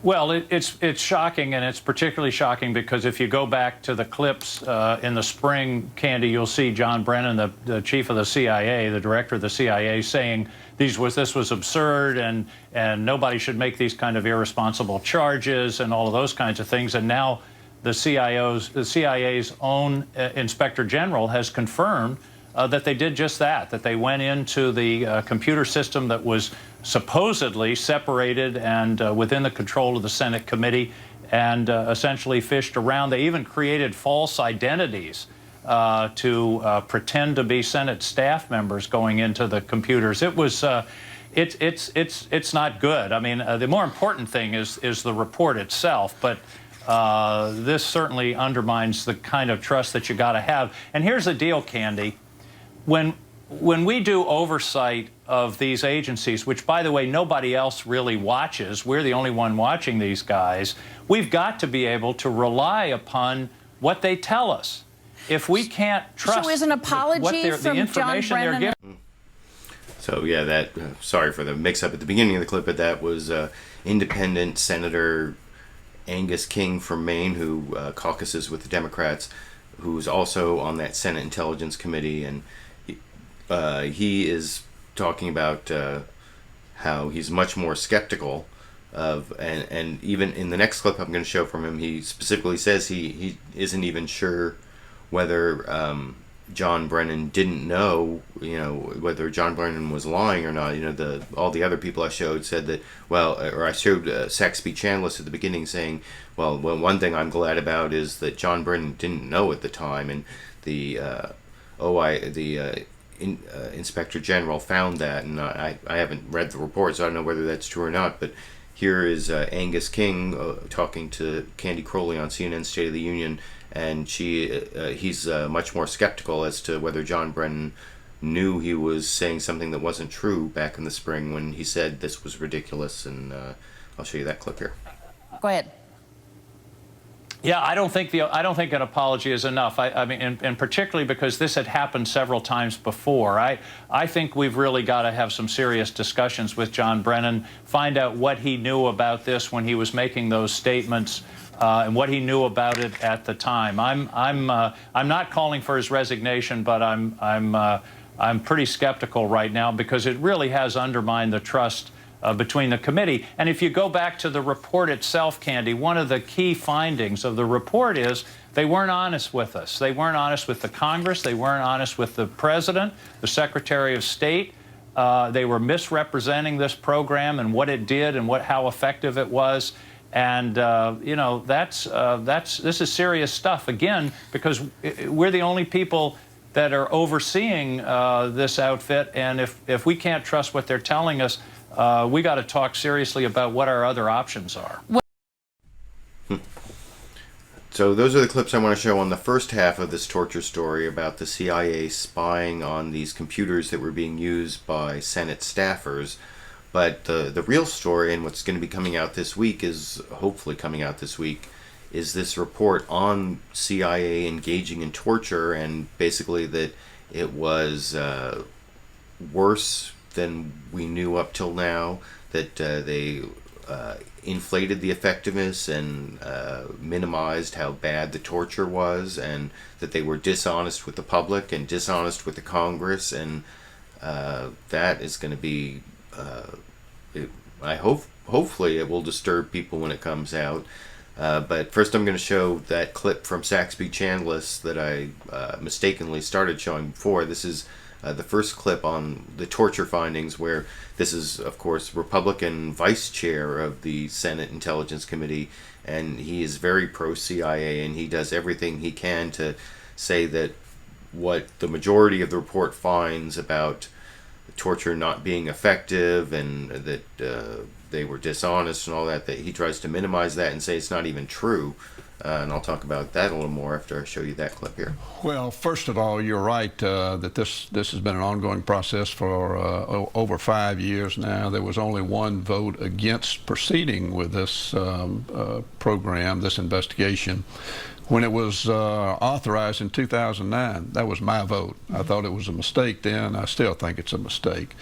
Well, it's shocking, and it's particularly shocking because if you go back to the clips in the spring, Candy, you'll see John Brennan, the chief of the CIA, the director of the CIA, saying this was absurd and nobody should make these kind of irresponsible charges and all of those kinds of things. And now the CIA's own inspector general has confirmed that they did just that they went into the computer system that was supposedly separated and within the control of the Senate committee, and essentially fished around. They even created false identities to pretend to be Senate staff members going into the computers. It was it's not good. I mean, the more important thing is the report itself, but this certainly undermines the kind of trust that you got to have. And here's the deal, Candy. When we do oversight of these agencies, which, by the way, nobody else really watches, we're the only one watching these guys, we've got to be able to rely upon what they tell us. If we can't trust so is an apology the from information John Brennan they're giving. So yeah, that sorry for the mix-up at the beginning of the clip, but that was independent Senator Angus King from Maine, who caucuses with the Democrats, who's also on that Senate Intelligence Committee, and he is talking about how he's much more skeptical of, and even in the next clip I'm going to show from him, he specifically says he isn't even sure whether John Brennan didn't know, whether John Brennan was lying or not. All the other people I showed said that, I showed Saxby Chambliss at the beginning saying, well, one thing I'm glad about is that John Brennan didn't know at the time, and the Inspector General found that, and I haven't read the report, so I don't know whether that's true or not, but here is Angus King talking to Candy Crowley on CNN's State of the Union, and he's much more skeptical as to whether John Brennan knew he was saying something that wasn't true back in the spring when he said this was ridiculous, and I'll show you that clip here. Go ahead. Yeah, I don't think an apology is enough. I mean, and particularly because this had happened several times before. I think we've really got to have some serious discussions with John Brennan, find out what he knew about this when he was making those statements, and what he knew about it at the time. I'm not calling for his resignation, but I'm pretty skeptical right now because it really has undermined the trust between the committee. And if you go back to the report itself, Candy, one of the key findings of the report is they weren't honest with us. They weren't honest with the Congress. They weren't honest with the President, the Secretary of State. They were misrepresenting this program and what it did and how effective it was. And this is serious stuff, again, because we're the only people that are overseeing this outfit, and if we can't trust what they're telling us, we got to talk seriously about what our other options are. So those are the clips I want to show on the first half of this torture story about the CIA spying on these computers that were being used by Senate staffers. But the real story, and what's going to be coming out this week, is hopefully coming out this week, is this report on CIA engaging in torture, and basically that it was worse than we knew up till now, that they inflated the effectiveness and minimized how bad the torture was, and that they were dishonest with the public and dishonest with the Congress, and that is going to be hopefully it will disturb people when it comes out. But first I'm going to show that clip from Saxby Chambliss that I mistakenly started showing before. This is the first clip on the torture findings, where this is, of course, Republican vice chair of the Senate Intelligence Committee, and he is very pro-CIA, and he does everything he can to say that what the majority of the report finds about torture not being effective and that they were dishonest and all that he tries to minimize that and say it's not even true. And I'll talk about that a little more after I show you that clip here. Well, first of all, you're right that this has been an ongoing process for over 5 years now. There was only one vote against proceeding with this program, this investigation. When it was authorized in 2009, that was my vote. I thought it was a mistake then. I still think it's a mistake.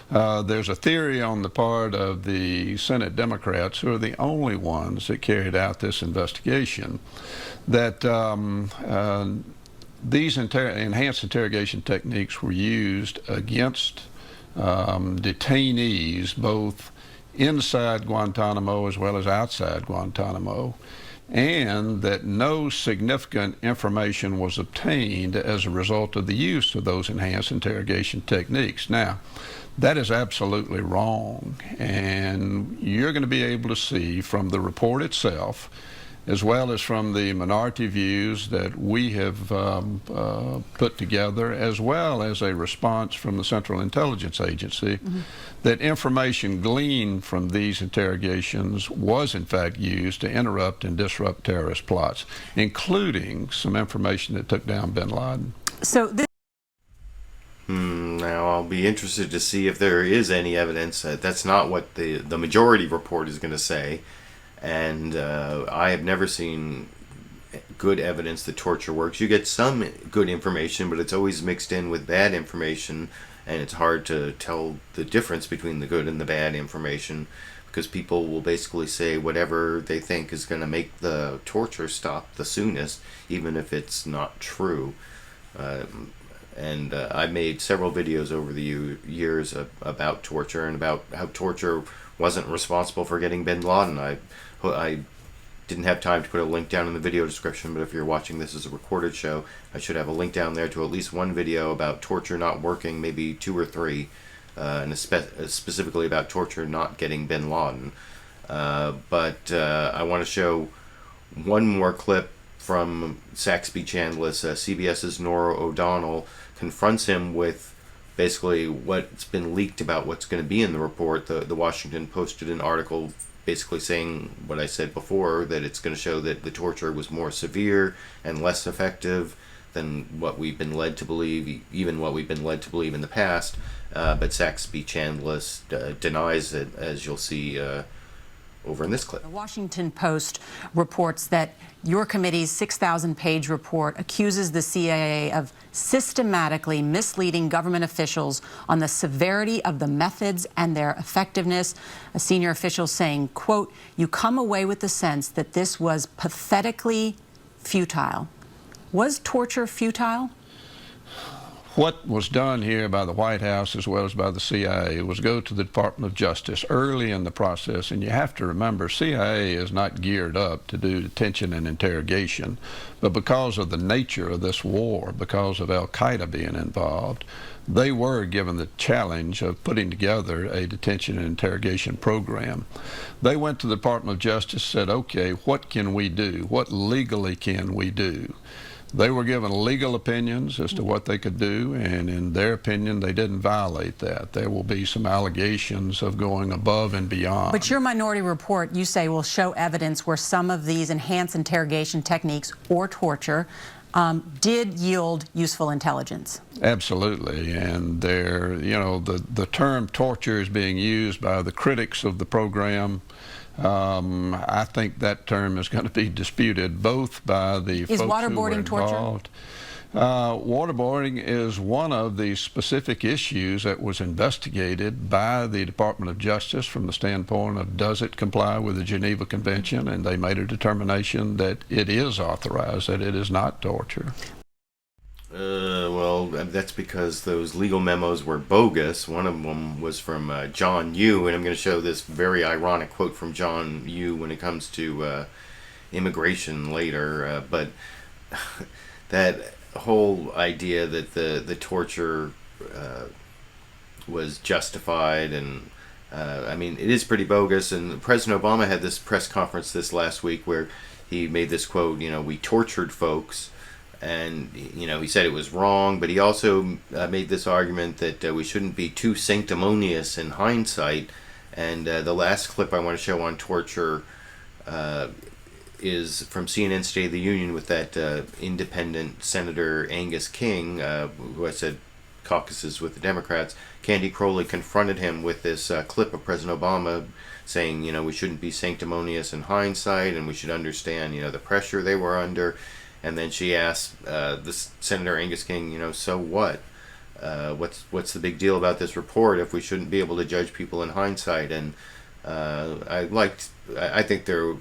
There's a theory on the part of the Senate Democrats, who are the only ones that carried out this investigation, that these enhanced interrogation techniques were used against detainees both inside Guantanamo as well as outside Guantanamo, and that no significant information was obtained as a result of the use of those enhanced interrogation techniques. Now, that is absolutely wrong, and you're going to be able to see from the report itself, as well as from the minority views that we have put together, as well as a response from the Central Intelligence Agency, that information gleaned from these interrogations was in fact used to interrupt and disrupt terrorist plots, including some information that took down bin Laden. So now I'll be interested to see if there is any evidence. That's not what the majority report is going to say. And I have never seen good evidence that torture works. You get some good information, but it's always mixed in with bad information, and it's hard to tell the difference between the good and the bad information, because people will basically say whatever they think is going to make the torture stop the soonest, even if it's not true. I made several videos over the years about torture and about how torture wasn't responsible for getting bin Laden. I didn't have time to put a link down in the video description, but if you're watching this as a recorded show, I should have a link down there to at least one video about torture not working, maybe 2 or 3, and specifically about torture not getting bin Laden. But I want to show one more clip from Saxby Chambliss. CBS's Nora O'Donnell confronts him with basically what's been leaked about what's going to be in the report. The Washington posted an article basically saying what I said before, that it's going to show that the torture was more severe and less effective than what we've been led to believe, even what we've been led to believe in the past. But Saxby Chambliss denies it, as you'll see over in this clip. The Washington Post reports that your committee's 6,000-page report accuses the CIA of systematically misleading government officials on the severity of the methods and their effectiveness. A senior official saying, quote, "You come away with the sense that this was pathetically futile." Was torture futile? What was done here by the White House as well as by the CIA was go to the Department of Justice early in the process, and you have to remember CIA is not geared up to do detention and interrogation, but because of the nature of this war, because of Al-Qaeda being involved, they were given the challenge of putting together a detention and interrogation program. They went to the Department of Justice, said, okay, what can we do? What legally can we do? They were given legal opinions as to what they could do, and in their opinion, they didn't violate that. There will be some allegations of going above and beyond. But your minority report, you say, will show evidence where some of these enhanced interrogation techniques or torture did yield useful intelligence. Absolutely, and there, you know, the term torture is being used by the critics of the program. I think that term is going to be disputed both by the folks who were involved. Waterboarding is one of the specific issues that was investigated by the Department of Justice from the standpoint of does it comply with the Geneva Convention, and they made a determination that it is authorized, that it is not torture. Well, that's because those legal memos were bogus. One of them was from John Yoo, and I'm going to show this very ironic quote from John Yoo when it comes to immigration later. But that whole idea that the torture was justified, and I mean, it is pretty bogus. And President Obama had this press conference this last week where he made this quote, you know, "We tortured folks." And, you know, he said it was wrong, but he also made this argument that we shouldn't be too sanctimonious in hindsight. And the last clip I want to show on torture is from CNN State of the Union with that independent Senator Angus King, who I said caucuses with the Democrats. Candy Crowley confronted him with this clip of President Obama saying, you know, we shouldn't be sanctimonious in hindsight, and we should understand, you know, the pressure they were under. And then she asked this Senator Angus King, you know, so what? What's the big deal about this report if we shouldn't be able to judge people in hindsight? And I think there are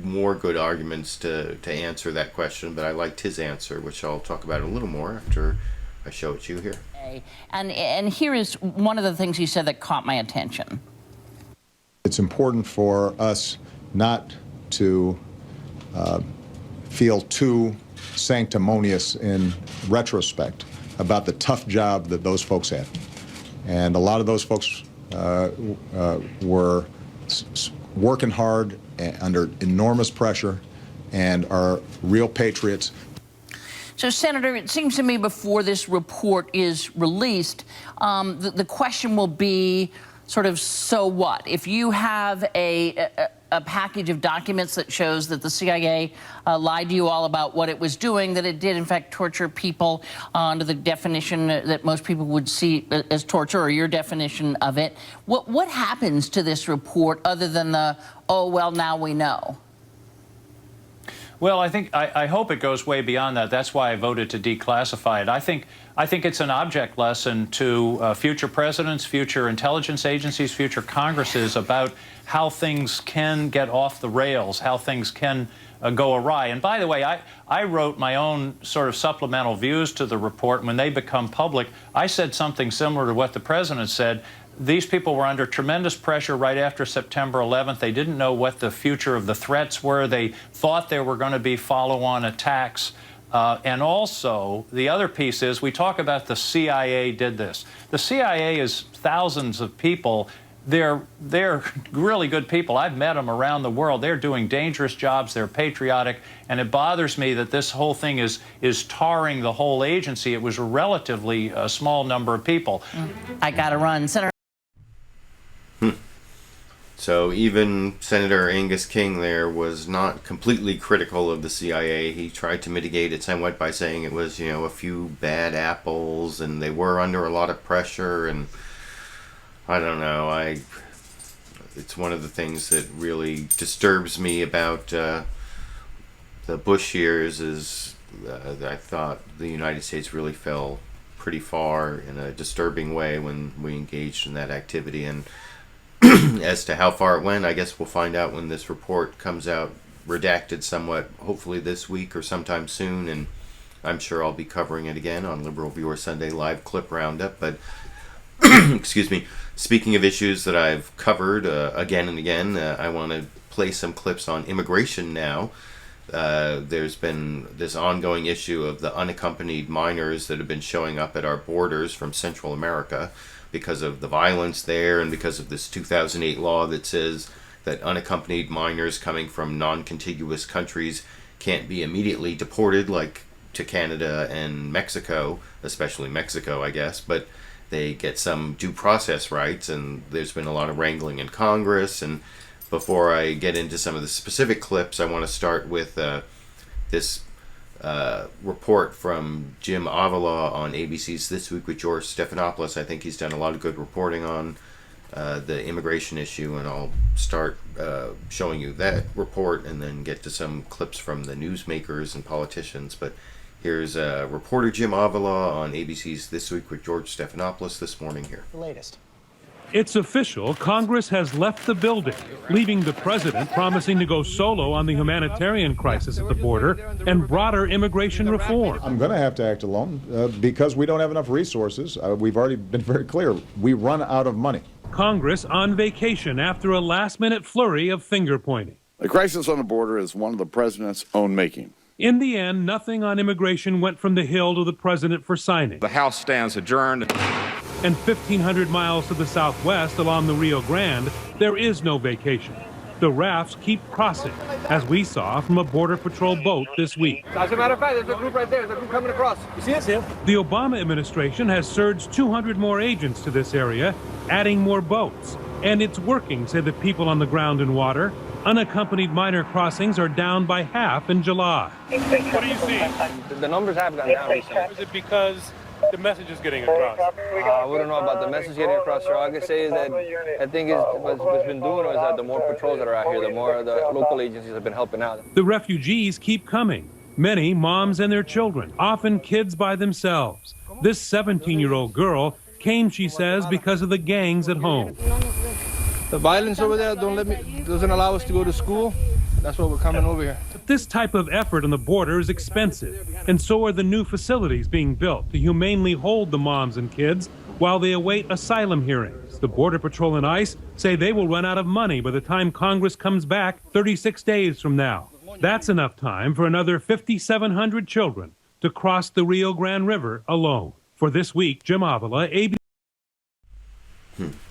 more good arguments to answer that question, but I liked his answer, which I'll talk about a little more after I show it to you here. And here is one of the things he said that caught my attention. It's important for us not to feel too sanctimonious in retrospect about the tough job that those folks had. And a lot of those folks were working hard under enormous pressure and are real patriots. So, Senator, it seems to me before this report is released, the question will be sort of, so what? If you have a package of documents that shows that the CIA lied to you all about what it was doing, that it did, in fact, torture people under the definition that most people would see as torture, or your definition of it, what happens to this report other than the, oh, well, now we know? Well, I hope it goes way beyond that. That's why I voted to declassify it. I think it's an object lesson to future presidents, future intelligence agencies, future Congresses about how things can get off the rails, how things can go awry. And by the way, I wrote my own sort of supplemental views to the report. And when they become public, I said something similar to what the president said. These people were under tremendous pressure right after September 11th. They didn't know what the future of the threats were. They thought there were going to be follow-on attacks. And also, the other piece is, we talk about the CIA did this. The CIA is thousands of people. They're really good people. I've met them around the world. They're doing dangerous jobs. They're patriotic. And it bothers me that this whole thing is tarring the whole agency. It was a relatively small number of people. I got to run. Senator. So even Senator Angus King there was not completely critical of the CIA. He tried to mitigate it somewhat by saying it was, a few bad apples and they were under a lot of pressure. And I don't know. It's one of the things that really disturbs me about the Bush years is I thought the United States really fell pretty far in a disturbing way when we engaged in that activity. And as to how far it went, I guess we'll find out when this report comes out, redacted somewhat, hopefully this week or sometime soon, and I'm sure I'll be covering it again on LiberalViewer Sunday Live Clip Roundup. But, excuse me, speaking of issues that I've covered again and again, I want to play some clips on immigration now. There's been this ongoing issue of the unaccompanied minors that have been showing up at our borders from Central America, because of the violence there and because of this 2008 law that says that unaccompanied minors coming from non-contiguous countries can't be immediately deported, like to Canada and Mexico, especially Mexico, I guess, but they get some due process rights, and there's been a lot of wrangling in Congress. And before I get into some of the specific clips, I want to start with this report from Jim Avila on ABC's This Week with George Stephanopoulos. I think he's done a lot of good reporting on the immigration issue, and I'll start showing you that report and then get to some clips from the newsmakers and politicians. But here's reporter Jim Avila on ABC's This Week with George Stephanopoulos this morning here. The latest. It's official. Congress has left the building, leaving the president promising to go solo on the humanitarian crisis at the border and broader immigration reform. I'm going to have to act alone because we don't have enough resources. We've already been very clear. We run out of money. Congress on vacation after a last-minute flurry of finger-pointing. The crisis on the border is one of the president's own making. In the end, nothing on immigration went from the Hill to the president for signing. The House stands adjourned. And 1,500 miles to the southwest along the Rio Grande, there is no vacation. The rafts keep crossing, as we saw from a Border Patrol boat this week. As a matter of fact, there's a group right there. There's a group coming across. You see us here? The Obama administration has surged 200 more agents to this area, adding more boats. And it's working, say the people on the ground and water. Unaccompanied minor crossings are down by half in July. What do you see? The numbers have gone down recently. Is it because the message is getting across? I wouldn't know about the message getting across, sir. All I can say is that I think what's been doing is that the more patrols that are out here, the more the local agencies have been helping out. The refugees keep coming. Many moms and their children, often kids by themselves. This 17-year-old girl came, she says, because of the gangs at home. The violence over there doesn't allow us to go to school. That's why we're coming over here. This type of effort on the border is expensive, and so are the new facilities being built to humanely hold the moms and kids while they await asylum hearings. The Border Patrol and ICE say they will run out of money by the time Congress comes back 36 days from now. That's enough time for another 5,700 children to cross the Rio Grande River alone. For This Week, Jim Avila, ABC.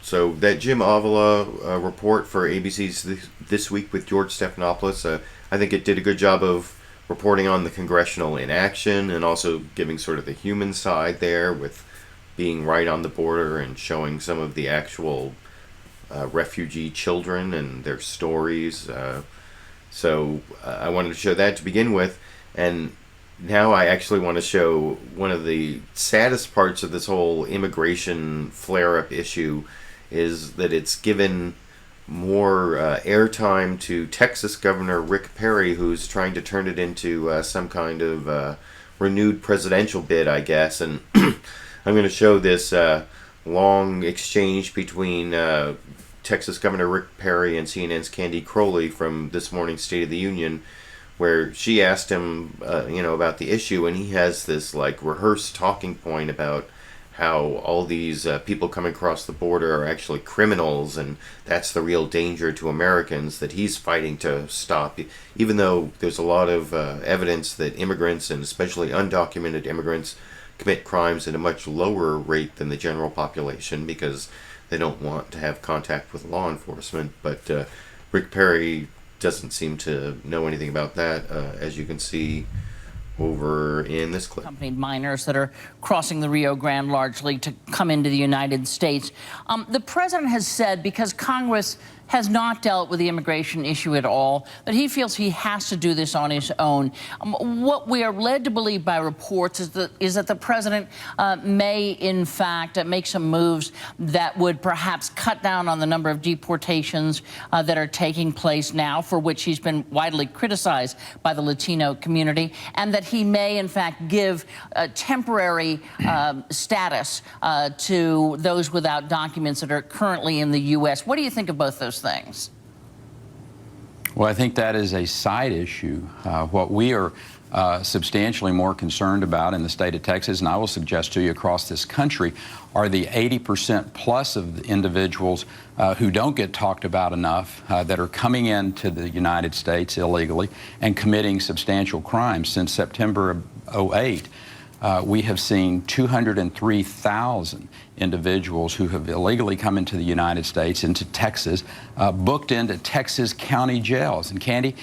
So that Jim Avila report for ABC's This Week with George Stephanopoulos, I think it did a good job of reporting on the congressional inaction and also giving sort of the human side there with being right on the border and showing some of the actual refugee children and their stories. So I wanted to show that to begin with, and now I actually want to show one of the saddest parts of this whole immigration flare-up issue is that it's given more airtime to Texas Governor Rick Perry, who's trying to turn it into some kind of renewed presidential bid, I guess. And I'm going to show this long exchange between Texas Governor Rick Perry and CNN's Candy Crowley from this morning's State of the Union, where she asked him, about the issue, and he has this like rehearsed talking point about how all these people coming across the border are actually criminals, and that's the real danger to Americans that he's fighting to stop, even though there's a lot of evidence that immigrants, and especially undocumented immigrants, commit crimes at a much lower rate than the general population because they don't want to have contact with law enforcement. But Rick Perry doesn't seem to know anything about that, as you can see over in this clip. Accompanied minors that are crossing the Rio Grande largely to come into the United States. The president has said, because Congress has not dealt with the immigration issue at all, that he feels he has to do this on his own. What we are led to believe by reports is that the president may, in fact, make some moves that would perhaps cut down on the number of deportations that are taking place now, for which he's been widely criticized by the Latino community, and that he may, in fact, give temporary status to those without documents that are currently in the U.S. What do you think of both those things? Well, I think that is a side issue. What we are substantially more concerned about in the state of Texas, and I will suggest to you across this country, are the 80% plus of the individuals who don't get talked about enough that are coming into the United States illegally and committing substantial crimes. Since September of 2008, we have seen 203,000 individuals who have illegally come into the United States, into Texas, booked into Texas county jails. And Candy,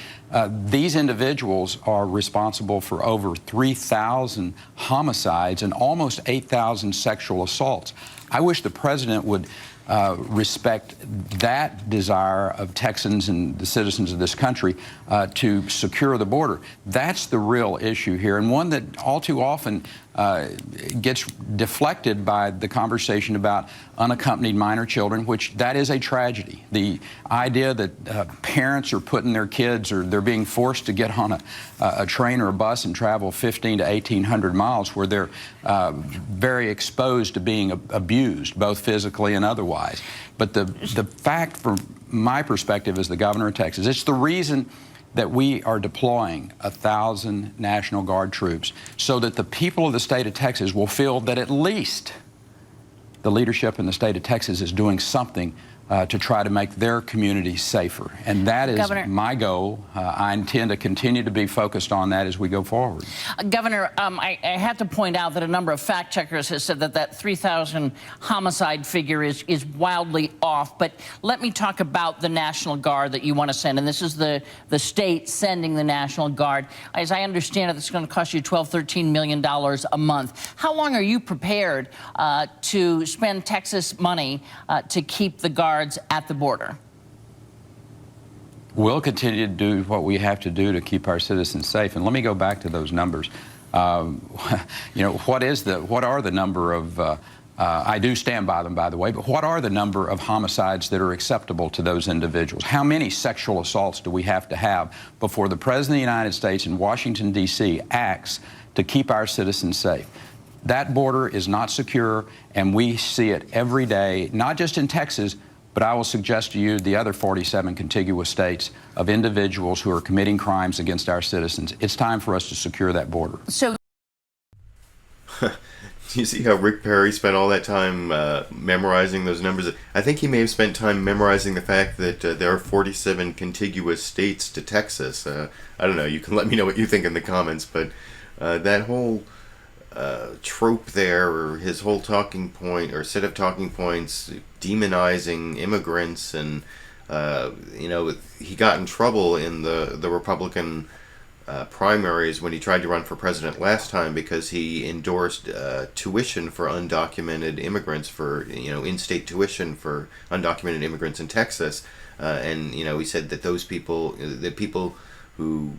these individuals are responsible for over 3,000 homicides and almost 8,000 sexual assaults. I wish the president would respect that desire of Texans and the citizens of this country to secure the border. That's the real issue here, and one that all too often gets deflected by the conversation about unaccompanied minor children, which that is a tragedy. The idea that parents are putting their kids, or they're being forced to get on a train or a bus and travel 1,500 to 1,800 miles where they're very exposed to being abused, both physically and otherwise. But the fact, from my perspective as the governor of Texas, it's the reason that we are deploying 1,000 National Guard troops so that the people of the state of Texas will feel that at least the leadership in the state of Texas is doing something to try to make their community safer. And that is Governor, my goal. I intend to continue to be focused on that as we go forward. Governor, I have to point out that a number of fact checkers have said that 3,000 homicide figure is wildly off. But let me talk about the National Guard that you want to send. And this is the state sending the National Guard. As I understand it, it's going to cost you $12–13 million a month. How long are you prepared to spend Texas money to keep the Guard at the border? We'll continue to do what we have to do to keep our citizens safe. And let me go back to those numbers. What are the number of, I do stand by them, by the way, but what are the number of homicides that are acceptable to those individuals? How many sexual assaults do we have to have before the President of the United States in Washington, D.C. acts to keep our citizens safe? That border is not secure, and we see it every day, not just in Texas, but I will suggest to you the other 47 contiguous states of individuals who are committing crimes against our citizens. It's time for us to secure that border. So, you see how Rick Perry spent all that time memorizing those numbers? I think he may have spent time memorizing the fact that there are 47 contiguous states to Texas. I don't know. You can let me know what you think in the comments, but that whole trope there, or his whole talking point or set of talking points demonizing immigrants, and he got in trouble in the Republican primaries when he tried to run for president last time because he endorsed tuition for undocumented immigrants, for in-state tuition for undocumented immigrants in Texas, and he said that those people, the people who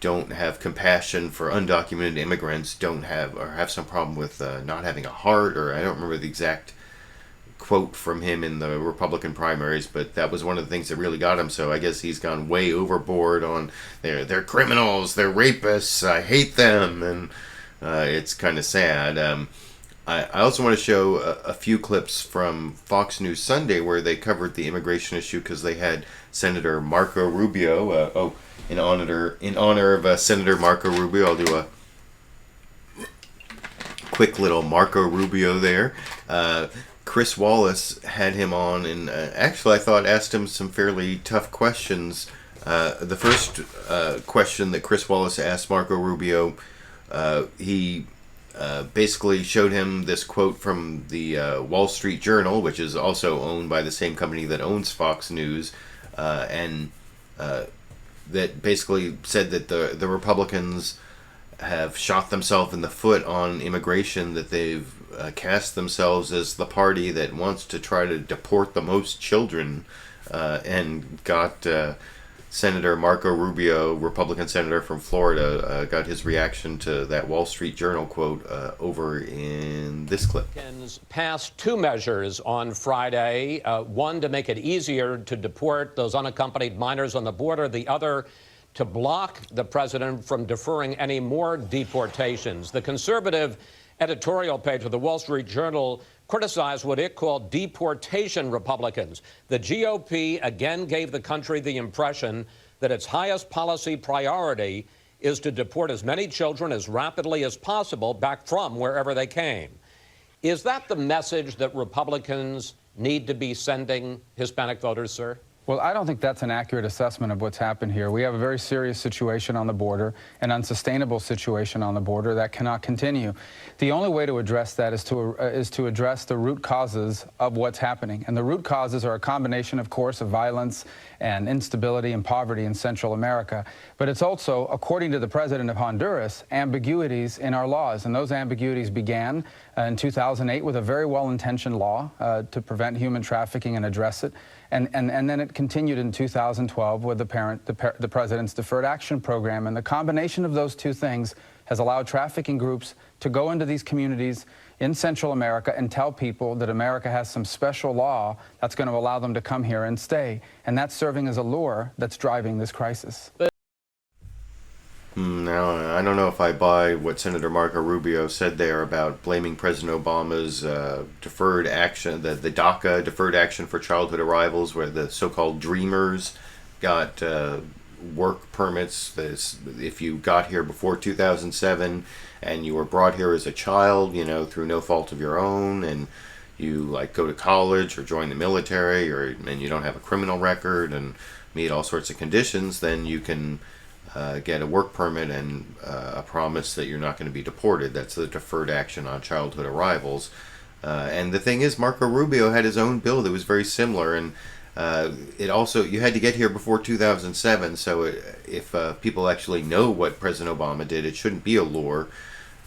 don't have compassion for undocumented immigrants don't have, or have some problem with not having a heart, or I don't remember the exact quote from him in the Republican primaries, but that was one of the things that really got him. So I guess he's gone way overboard on they're criminals, they're rapists, I hate them, and it's kind of sad. I also want to show a few clips from Fox News Sunday where they covered the immigration issue because they had Senator Marco Rubio. In honor of Senator Marco Rubio, I'll do a quick little Marco Rubio there. Chris Wallace had him on, and actually I thought asked him some fairly tough questions. The first question that Chris Wallace asked Marco Rubio, he basically showed him this quote from the Wall Street Journal, which is also owned by the same company that owns Fox News, and that basically said that the Republicans have shot themselves in the foot on immigration, that they've cast themselves as the party that wants to try to deport the most children, and got Senator Marco Rubio, Republican senator from Florida, got his reaction to that Wall Street Journal quote over in this clip. Passed two measures on Friday, one to make it easier to deport those unaccompanied minors on the border, the other to block the president from deferring any more deportations. The conservative editorial page of the Wall Street Journal criticized what it called deportation Republicans. The GOP again gave the country the impression that its highest policy priority is to deport as many children as rapidly as possible back from wherever they came. Is that the message that Republicans need to be sending Hispanic voters, sir? Well, I don't think that's an accurate assessment of what's happened here. We have a very serious situation on the border, an unsustainable situation on the border that cannot continue. The only way to address that is to address the root causes of what's happening. And the root causes are a combination, of course, of violence and instability and poverty in Central America. But it's also, according to the president of Honduras, ambiguities in our laws. And those ambiguities began in 2008 with a very well-intentioned law to prevent human trafficking and address it. And then it continued in 2012 with the president's Deferred Action Program. And the combination of those two things has allowed trafficking groups to go into these communities in Central America and tell people that America has some special law that's going to allow them to come here and stay. And that's serving as a lure that's driving this crisis. Now, I don't know if I buy what Senator Marco Rubio said there about blaming President Obama's deferred action, the DACA, Deferred Action for Childhood Arrivals, where the so-called Dreamers got work permits. If you got here before 2007 and you were brought here as a child, through no fault of your own, and you go to college or join the military, and you don't have a criminal record and meet all sorts of conditions, then you can get a work permit and a promise that you're not going to be deported. That's the Deferred Action on Childhood Arrivals. And the thing is, Marco Rubio had his own bill that was very similar, and it also, you had to get here before 2007, so if people actually know what President Obama did, it shouldn't be a lure.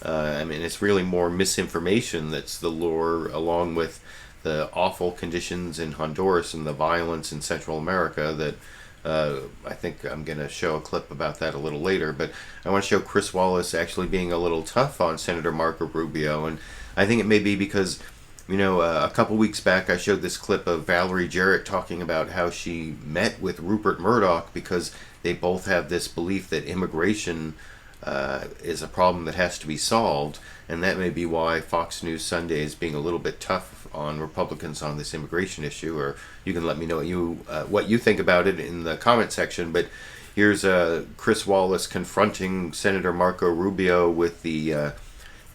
It's really more misinformation that's the lure, along with the awful conditions in Honduras and the violence in Central America that I think I'm going to show a clip about that a little later, but I want to show Chris Wallace actually being a little tough on Senator Marco Rubio, and I think it may be because, a couple weeks back I showed this clip of Valerie Jarrett talking about how she met with Rupert Murdoch because they both have this belief that immigration is a problem that has to be solved, and that may be why Fox News Sunday is being a little bit tough on Republicans on this immigration issue. Or you can let me know what you think about it in the comment section. But here's Chris Wallace confronting Senator Marco Rubio with the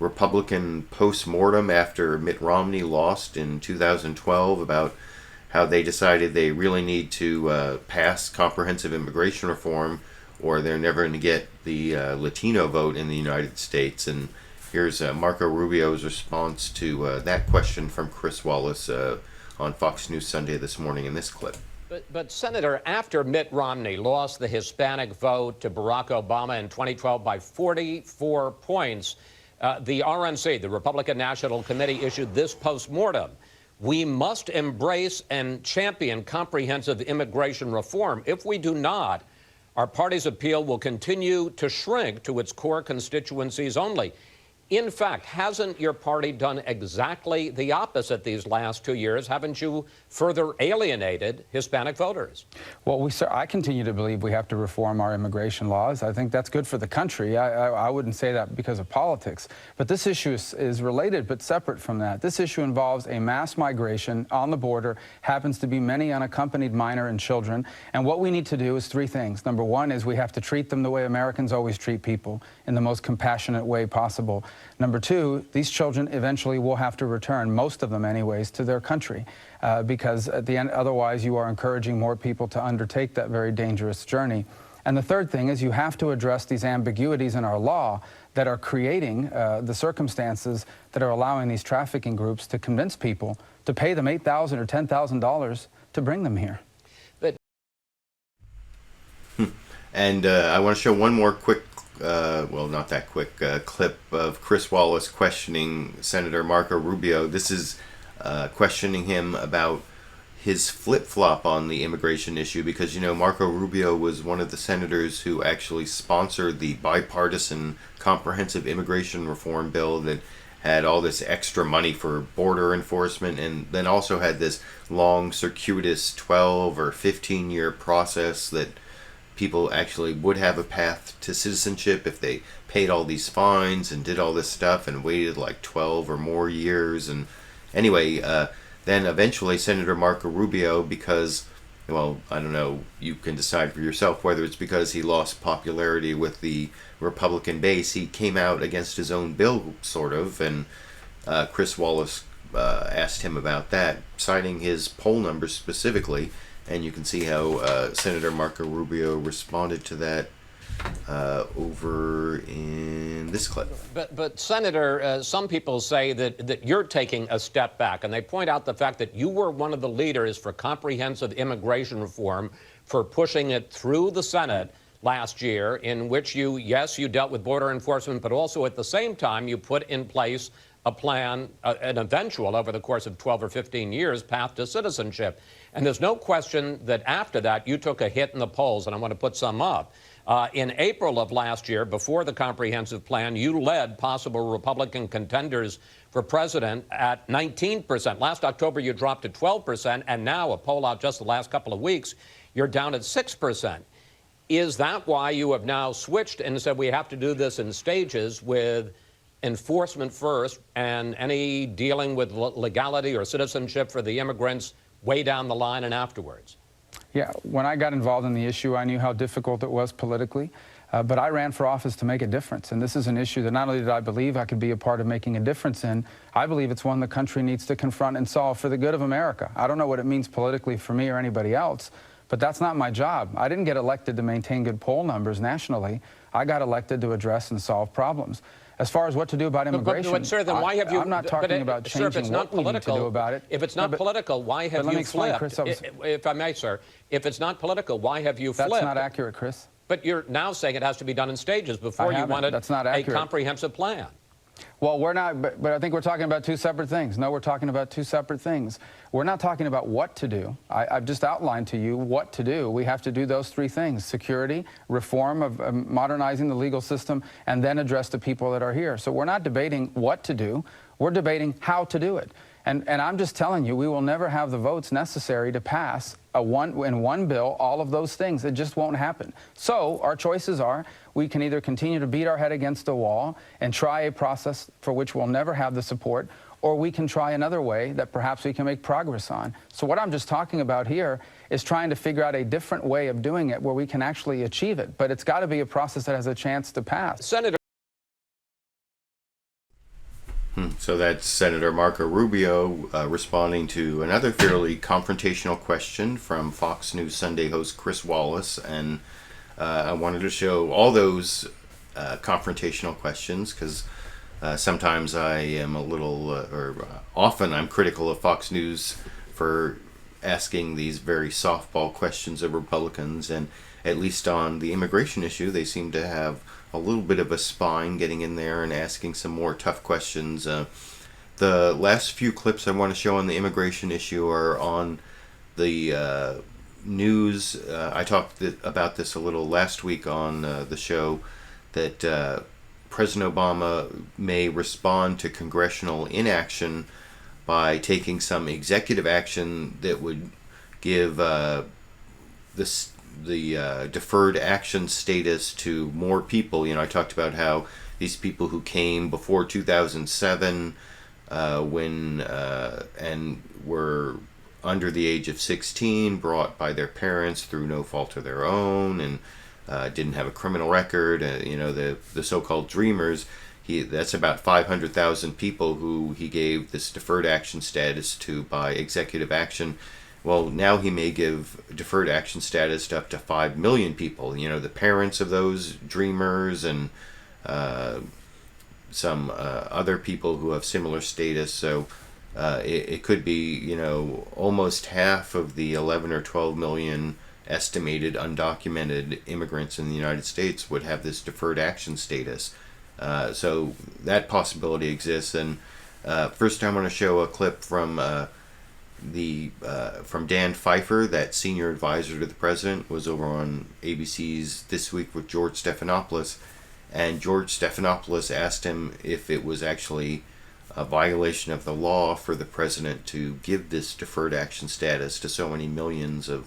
Republican post-mortem after Mitt Romney lost in 2012 about how they decided they really need to pass comprehensive immigration reform or they're never going to get the Latino vote in the United States. And here's Marco Rubio's response to that question from Chris Wallace on Fox News Sunday this morning in this clip. But Senator, after Mitt Romney lost the Hispanic vote to Barack Obama in 2012 by 44 points, the RNC, the Republican National Committee, issued this postmortem. We must embrace and champion comprehensive immigration reform. If we do not, our party's appeal will continue to shrink to its core constituencies only. In fact, hasn't your party done exactly the opposite these last 2 years? Haven't you further alienated Hispanic voters? Well, I continue to believe we have to reform our immigration laws. I think that's good for the country. I wouldn't say that because of politics. But this issue is related but separate from that. This issue involves a mass migration on the border, happens to be many unaccompanied minor and children. And what we need to do is three things. Number one is we have to treat them the way Americans always treat people, in the most compassionate way possible. Number two, these children eventually will have to return, most of them anyways, to their country, because at the end, otherwise you are encouraging more people to undertake that very dangerous journey. And the third thing is you have to address these ambiguities in our law that are creating the circumstances that are allowing these trafficking groups to convince people to pay them $8,000 or $10,000 to bring them here. And I want to show one more quick, well, not that quick, clip of Chris Wallace questioning Senator Marco Rubio. This is questioning him about his flip-flop on the immigration issue, because, you know, Marco Rubio was one of the senators who actually sponsored the bipartisan comprehensive immigration reform bill that had all this extra money for border enforcement, and then also had this long, circuitous 12 or 15-year process that people actually would have a path to citizenship if they paid all these fines and did all this stuff and waited like 12 or more years. And anyway, then eventually Senator Marco Rubio, because, well, I don't know, you can decide for yourself whether it's because he lost popularity with the Republican base, he came out against his own bill, sort of, and Chris Wallace asked him about that, citing his poll numbers specifically. And you can see how Senator Marco Rubio responded to that over in this clip. But Senator, some people say that you're taking a step back, and they point out the fact that you were one of the leaders for comprehensive immigration reform, for pushing it through the Senate last year, in which you dealt with border enforcement, but also at the same time you put in place a plan, an eventual, over the course of 12 or 15 years, path to citizenship. And there's no question that after that, you took a hit in the polls, and I want to put some up. In April of last year, before the comprehensive plan, you led possible Republican contenders for president at 19%. Last October, you dropped to 12%, and now, a poll out just the last couple of weeks, you're down at 6%. Is that why you have now switched and said we have to do this in stages, with enforcement first and any dealing with legality or citizenship for the immigrants way down the line and afterwards? Yeah, when I got involved in the issue, I knew how difficult it was politically, but I ran for office to make a difference. And this is an issue that not only did I believe I could be a part of making a difference in, I believe it's one the country needs to confront and solve for the good of America. I don't know what it means politically for me or anybody else, but that's not my job. I didn't get elected to maintain good poll numbers nationally. I got elected to address and solve problems. As far as what to do about immigration, but sir, then why have you? I'm not talking about changing what we need to do about it. If it's not political, why have you flipped? Chris, if I may, sir, if it's not political, why have you flipped? That's not accurate, Chris. But you're now saying it has to be done in stages before you wanted a comprehensive plan. Well, we're not, but I think we're talking about two separate things. No, we're talking about two separate things. We're not talking about what to do. I've just outlined to you what to do. We have to do those three things: security, reform of modernizing the legal system, and then address the people that are here. So we're not debating what to do. We're debating how to do it. And I'm just telling you, we will never have the votes necessary to pass in one bill all of those things. It just won't happen. So our choices are, we can either continue to beat our head against a wall and try a process for which we'll never have the support, or we can try another way that perhaps we can make progress on. So what I'm just talking about here is trying to figure out a different way of doing it where we can actually achieve it. But it's got to be a process that has a chance to pass. Senator. So that's Senator Marco Rubio responding to another fairly confrontational question from Fox News Sunday host Chris Wallace. And I wanted to show all those confrontational questions because sometimes I am a little, often I'm critical of Fox News for asking these very softball questions of Republicans. And at least on the immigration issue, they seem to have a little bit of a spine getting in there and asking some more tough questions. The last few clips I want to show on the immigration issue are on the news. I talked about this a little last week on the show, that President Obama may respond to congressional inaction by taking some executive action that would give the deferred action status to more people. You know, I talked about how these people who came before 2007 and were under the age of 16, brought by their parents through no fault of their own, and didn't have a criminal record, you know, the so-called dreamers. That's about 500,000 people who he gave this deferred action status to by executive action. Well, now he may give deferred action status to up to 5 million people, you know, the parents of those dreamers and some other people who have similar status. So it could be, you know, almost half of the 11 or 12 million estimated undocumented immigrants in the United States would have this deferred action status. So that possibility exists. And first I want to show a clip from Dan Pfeiffer, that senior advisor to the president, was over on ABC's This Week with George Stephanopoulos. And George Stephanopoulos asked him if it was actually a violation of the law for the president to give this deferred action status to so many millions of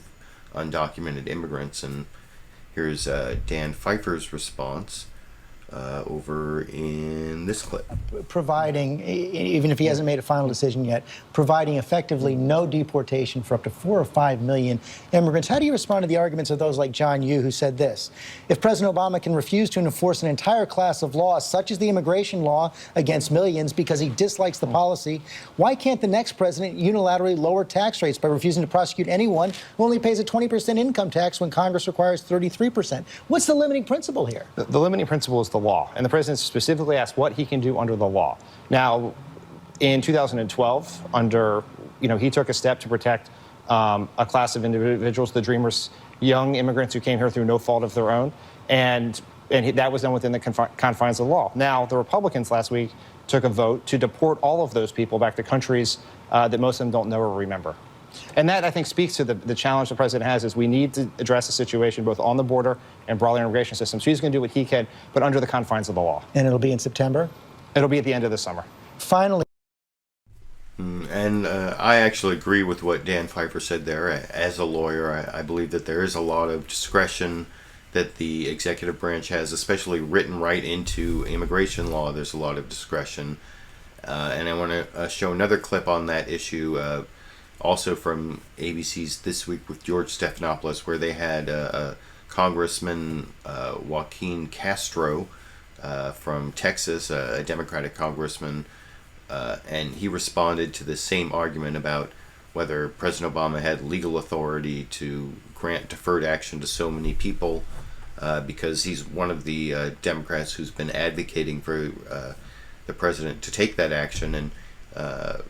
undocumented immigrants. And here's Dan Pfeiffer's response over in this clip. Providing, even if he hasn't made a final decision yet, providing effectively no deportation for up to 4 or 5 million immigrants. How do you respond to the arguments of those like John Yoo, who said this: if President Obama can refuse to enforce an entire class of laws, such as the immigration law, against millions because he dislikes the policy, why can't the next president unilaterally lower tax rates by refusing to prosecute anyone who only pays a 20% income tax when Congress requires 33%? What's the limiting principle here? The limiting principle is the law, and the president specifically asked what he can do under the law. Now, in 2012, he took a step to protect a class of individuals, the Dreamers, young immigrants who came here through no fault of their own, and that was done within the confines of the law. Now, the Republicans last week took a vote to deport all of those people back to countries that most of them don't know or remember. And that, I think, speaks to the challenge the president has, is we need to address the situation both on the border and broader immigration system. So he's going to do what he can, but under the confines of the law. And it'll be in September? It'll be at the end of the summer. Finally. And I actually agree with what Dan Pfeiffer said there. As a lawyer, I believe that there is a lot of discretion that the executive branch has, especially written right into immigration law. There's a lot of discretion. And I want to show another clip on that issue, also from ABC's This Week with George Stephanopoulos, where they had Congressman Joaquin Castro from Texas, a Democratic congressman, and he responded to the same argument about whether President Obama had legal authority to grant deferred action to so many people, because he's one of the Democrats who's been advocating for the president to take that action. And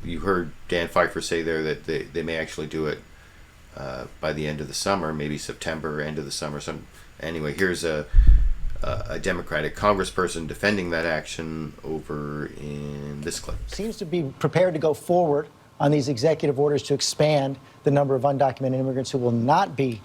you heard Dan Pfeiffer say there that they may actually do it by the end of the summer, maybe September, end of the summer. Anyway, here's a Democratic congressperson defending that action over in this clip. Seems to be prepared to go forward on these executive orders to expand the number of undocumented immigrants who will not be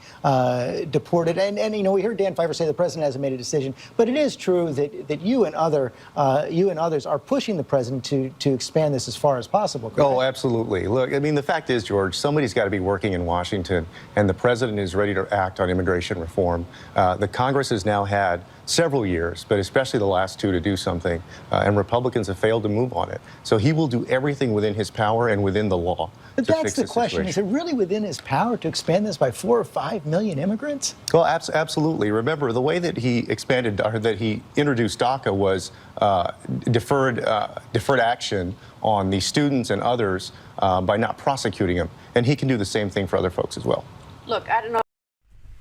deported. And we heard Dan Pfeiffer say the president hasn't made a decision, but it is true that you and others are pushing the president to expand this as far as possible. Correct? Oh, absolutely. Look, I mean, the fact is, George, somebody's got to be working in Washington, and the president is ready to act on immigration reform. The Congress has now had several years, but especially the last two, to do something, and Republicans have failed to move on it. So he will do everything within his power and within the law. But that's the question. Is it really within his power to expand this by 4 or 5 million immigrants? Well, absolutely. Remember, the way that he expanded, or that he introduced DACA was deferred action on the students and others by not prosecuting them. And he can do the same thing for other folks as well. Look, I don't know.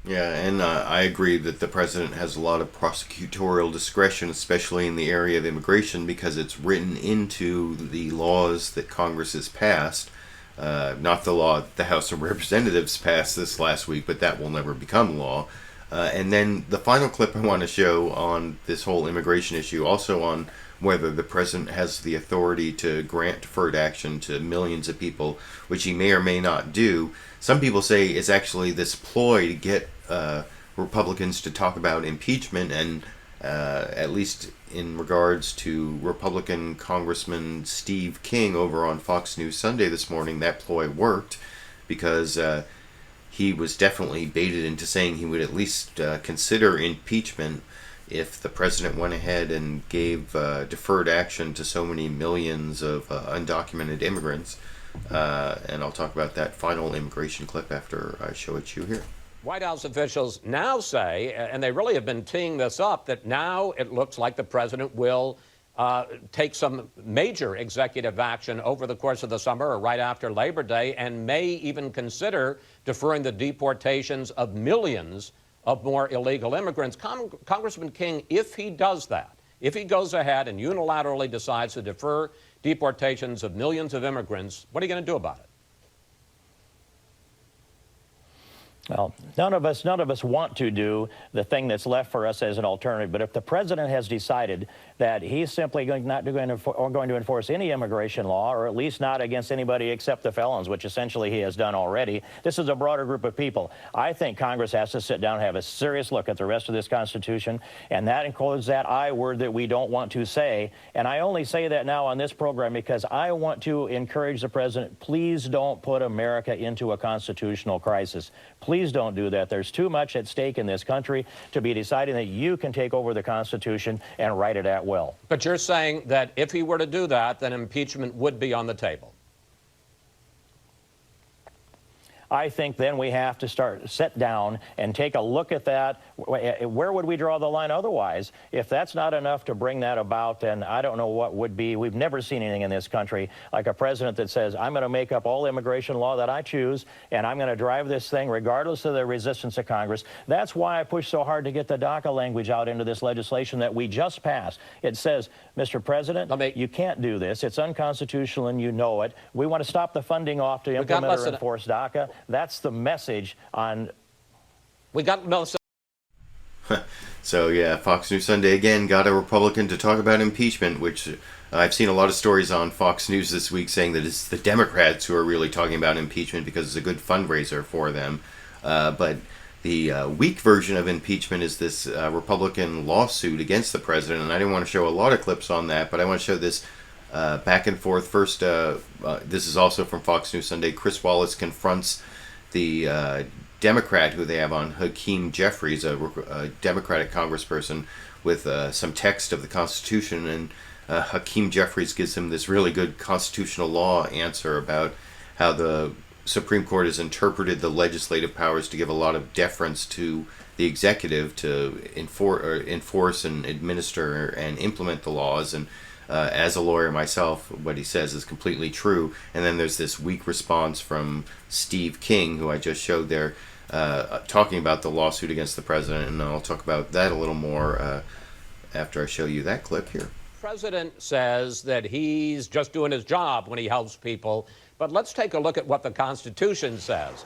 Yeah, and I agree that the president has a lot of prosecutorial discretion, especially in the area of immigration, because it's written into the laws that Congress has passed. Not the law the House of Representatives passed this last week, but that will never become law. And then the final clip I want to show on this whole immigration issue, also on whether the president has the authority to grant deferred action to millions of people, which he may or may not do. Some people say it's actually this ploy to get Republicans to talk about impeachment, and at least in regards to Republican Congressman Steve King over on Fox News Sunday this morning. That ploy worked because he was definitely baited into saying he would at least consider impeachment if the president went ahead and gave deferred action to so many millions of undocumented immigrants. And I'll talk about that final immigration clip after I show it to you here. White House officials now say, and they really have been teeing this up, that now it looks like the president will take some major executive action over the course of the summer or right after Labor Day, and may even consider deferring the deportations of millions of more illegal immigrants. Congressman King, if he does that, if he goes ahead and unilaterally decides to defer deportations of millions of immigrants, what are you going to do about it? Well, none of us want to do the thing that's left for us as an alternative. But if the president has decided that he's simply not going to enforce any immigration law, or at least not against anybody except the felons, which essentially he has done already, this is a broader group of people. I think Congress has to sit down and have a serious look at the rest of this Constitution, and that includes that I word that we don't want to say. And I only say that now on this program because I want to encourage the president, please don't put America into a constitutional crisis. Please don't do that. There's too much at stake in this country to be deciding that you can take over the Constitution and write it at will. But you're saying that if he were to do that, then impeachment would be on the table. I think then we have to sit down and take a look at that. Where would we draw the line otherwise? If that's not enough to bring that about, then I don't know what would be. We've never seen anything in this country like a president that says, I'm going to make up all immigration law that I choose, and I'm going to drive this thing regardless of the resistance of Congress. That's why I push so hard to get the DACA language out into this legislation that we just passed. It says, Mr. President, you can't do this. It's unconstitutional, and you know it. We want to stop the funding off to implement or enforce DACA. That's the message on. We got no. So yeah, Fox News Sunday again got a Republican to talk about impeachment, which I've seen a lot of stories on Fox News this week saying that it's the Democrats who are really talking about impeachment because it's a good fundraiser for them. But the weak version of impeachment is this Republican lawsuit against the president, and I didn't want to show a lot of clips on that, but I want to show this back and forth. First, this is also from Fox News Sunday. Chris Wallace confronts the Democrat who they have on, Hakeem Jeffries, a Democratic congressperson, with some text of the Constitution, and Hakeem Jeffries gives him this really good constitutional law answer about how the Supreme Court has interpreted the legislative powers to give a lot of deference to the executive to enforce and administer and implement the laws. And as a lawyer myself, what he says is completely true. And then there's this weak response from Steve King, who I just showed there, talking about the lawsuit against the president, and I'll talk about that a little more after I show you that clip here. The president says that he's just doing his job when he helps people, but let's take a look at what the Constitution says.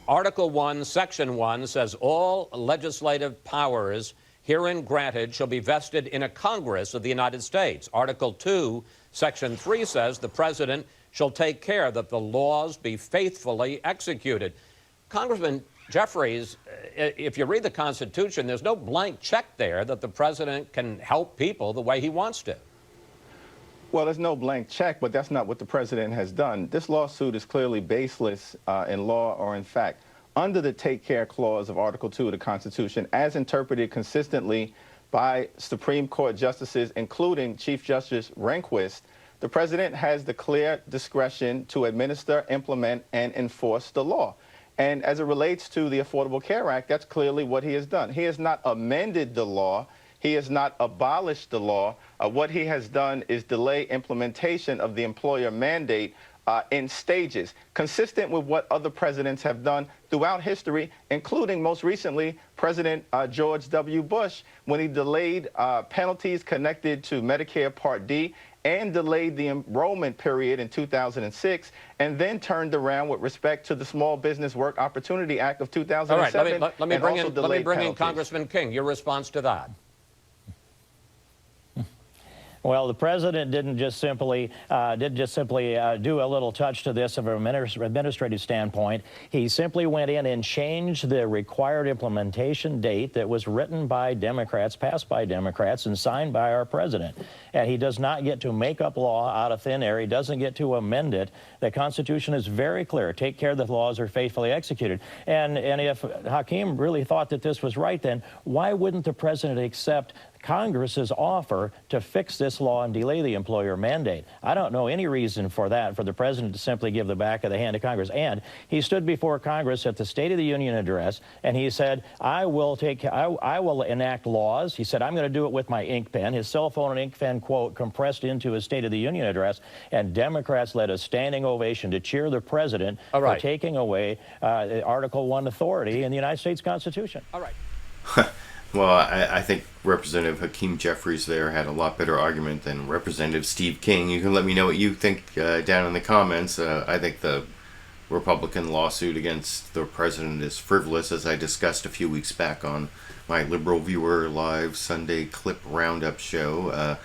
Article 1, Section 1 says all legislative powers herein granted shall be vested in a Congress of the United States. Article 2, Section 3 says the president shall take care that the laws be faithfully executed. Congressman Jeffries, if you read the Constitution, there's no blank check there that the president can help people the way he wants to. Well, there's no blank check, but that's not what the president has done. This lawsuit is clearly baseless in law or in fact. Under the Take Care Clause of Article 2 of the Constitution, as interpreted consistently by Supreme Court justices, including Chief Justice Rehnquist, the president has the clear discretion to administer, implement, and enforce the law. And as it relates to the Affordable Care Act, that's clearly what he has done. He has not amended the law. He has not abolished the law. What he has done is delay implementation of the employer mandate in stages, consistent with what other presidents have done throughout history, including most recently President George W. Bush, when he delayed penalties connected to Medicare Part D and delayed the enrollment period in 2006, and then turned around with respect to the Small Business Work Opportunity Act of 2007. All right, let me bring in Congressman King. Your response to that? Well, the president didn't just simply do a little touch to this from an administrative standpoint. He simply went in and changed the required implementation date that was written by Democrats, passed by Democrats, and signed by our president. And he does not get to make up law out of thin air. He doesn't get to amend it. The Constitution is very clear. Take care that the laws are faithfully executed. And if Hakeem really thought that this was right, then why wouldn't the president accept Congress's offer to fix this law and delay the employer mandate? I don't know any reason for that, for the president to simply give the back of the hand to Congress. And he stood before Congress at the State of the Union address, and he said, I will enact laws. He said, I'm going to do it with my ink pen. His cell phone and ink pen quote compressed into his State of the Union address, and Democrats led a standing ovation to cheer the president for taking away Article I authority in the United States Constitution. All right. Well, I think Representative Hakeem Jeffries there had a lot better argument than Representative Steve King. You can let me know what you think down in the comments. I think the Republican lawsuit against the president is frivolous, as I discussed a few weeks back on my LiberalViewer live Sunday clip roundup show.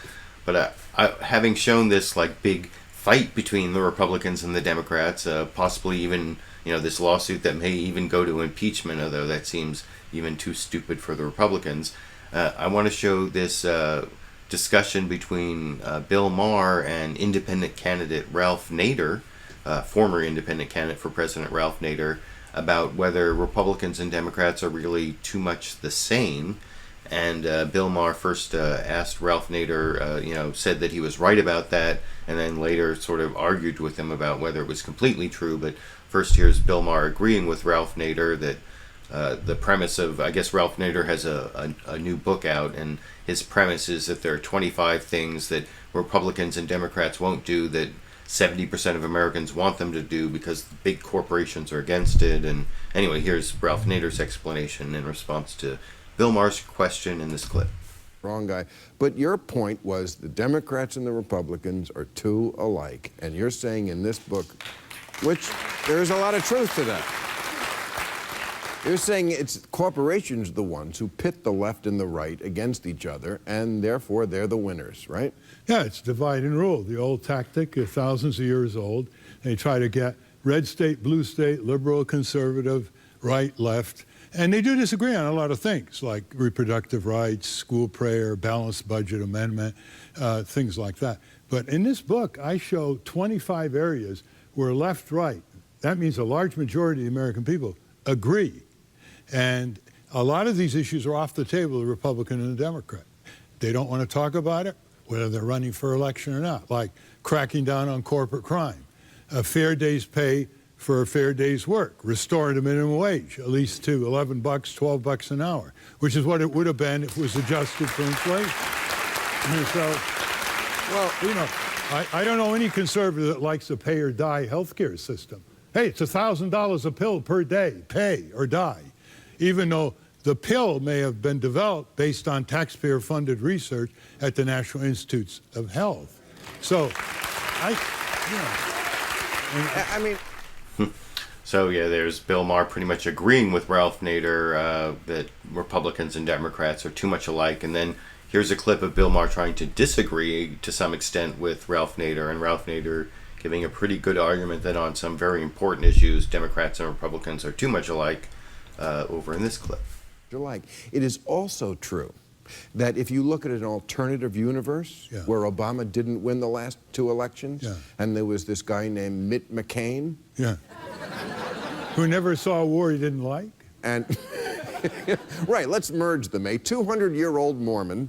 But having shown this like big fight between the Republicans and the Democrats, possibly even this lawsuit that may even go to impeachment, although that seems even too stupid for the Republicans. I want to show this discussion between Bill Maher and independent candidate Ralph Nader, former independent candidate for President Ralph Nader, about whether Republicans and Democrats are really too much the same. And Bill Maher first asked Ralph Nader, said that he was right about that, and then later sort of argued with him about whether it was completely true. But first, here's Bill Maher agreeing with Ralph Nader that the premise of, I guess Ralph Nader has a new book out, and his premise is that there are 25 things that Republicans and Democrats won't do that 70% of Americans want them to do because big corporations are against it. And anyway, here's Ralph Nader's explanation in response to Bill Maher's question in this clip. Wrong guy. But your point was the Democrats and the Republicans are too alike. And you're saying in this book, which there's a lot of truth to that. You're saying it's corporations the ones who pit the left and the right against each other, and therefore they're the winners, right? Yeah, it's divide and rule. The old tactic, thousands of years old. They try to get red state, blue state, liberal, conservative, right, left. And they do disagree on a lot of things, like reproductive rights, school prayer, balanced budget amendment, things like that. But in this book, I show 25 areas where left, right, that means a large majority of the American people agree. And a lot of these issues are off the table, the Republican and the Democrat. They don't want to talk about it, whether they're running for election or not, like cracking down on corporate crime, a fair day's pay for a fair day's work, restoring the minimum wage, at least to $11, $12 an hour, which is what it would have been if it was adjusted for inflation. And so, well, I don't know any conservative that likes a pay or die healthcare system. Hey, it's $1,000 a pill per day, pay or die, even though the pill may have been developed based on taxpayer-funded research at the National Institutes of Health. So, I mean... So yeah, there's Bill Maher pretty much agreeing with Ralph Nader that Republicans and Democrats are too much alike, and then here's a clip of Bill Maher trying to disagree to some extent with Ralph Nader, and Ralph Nader giving a pretty good argument that on some very important issues, Democrats and Republicans are too much alike over in this clip. It is also true that if you look at an alternative universe where Obama didn't win the last two elections, and there was this guy named Mitt McCain, who never saw a war he didn't like, and right, let's merge them. A 200-year-old Mormon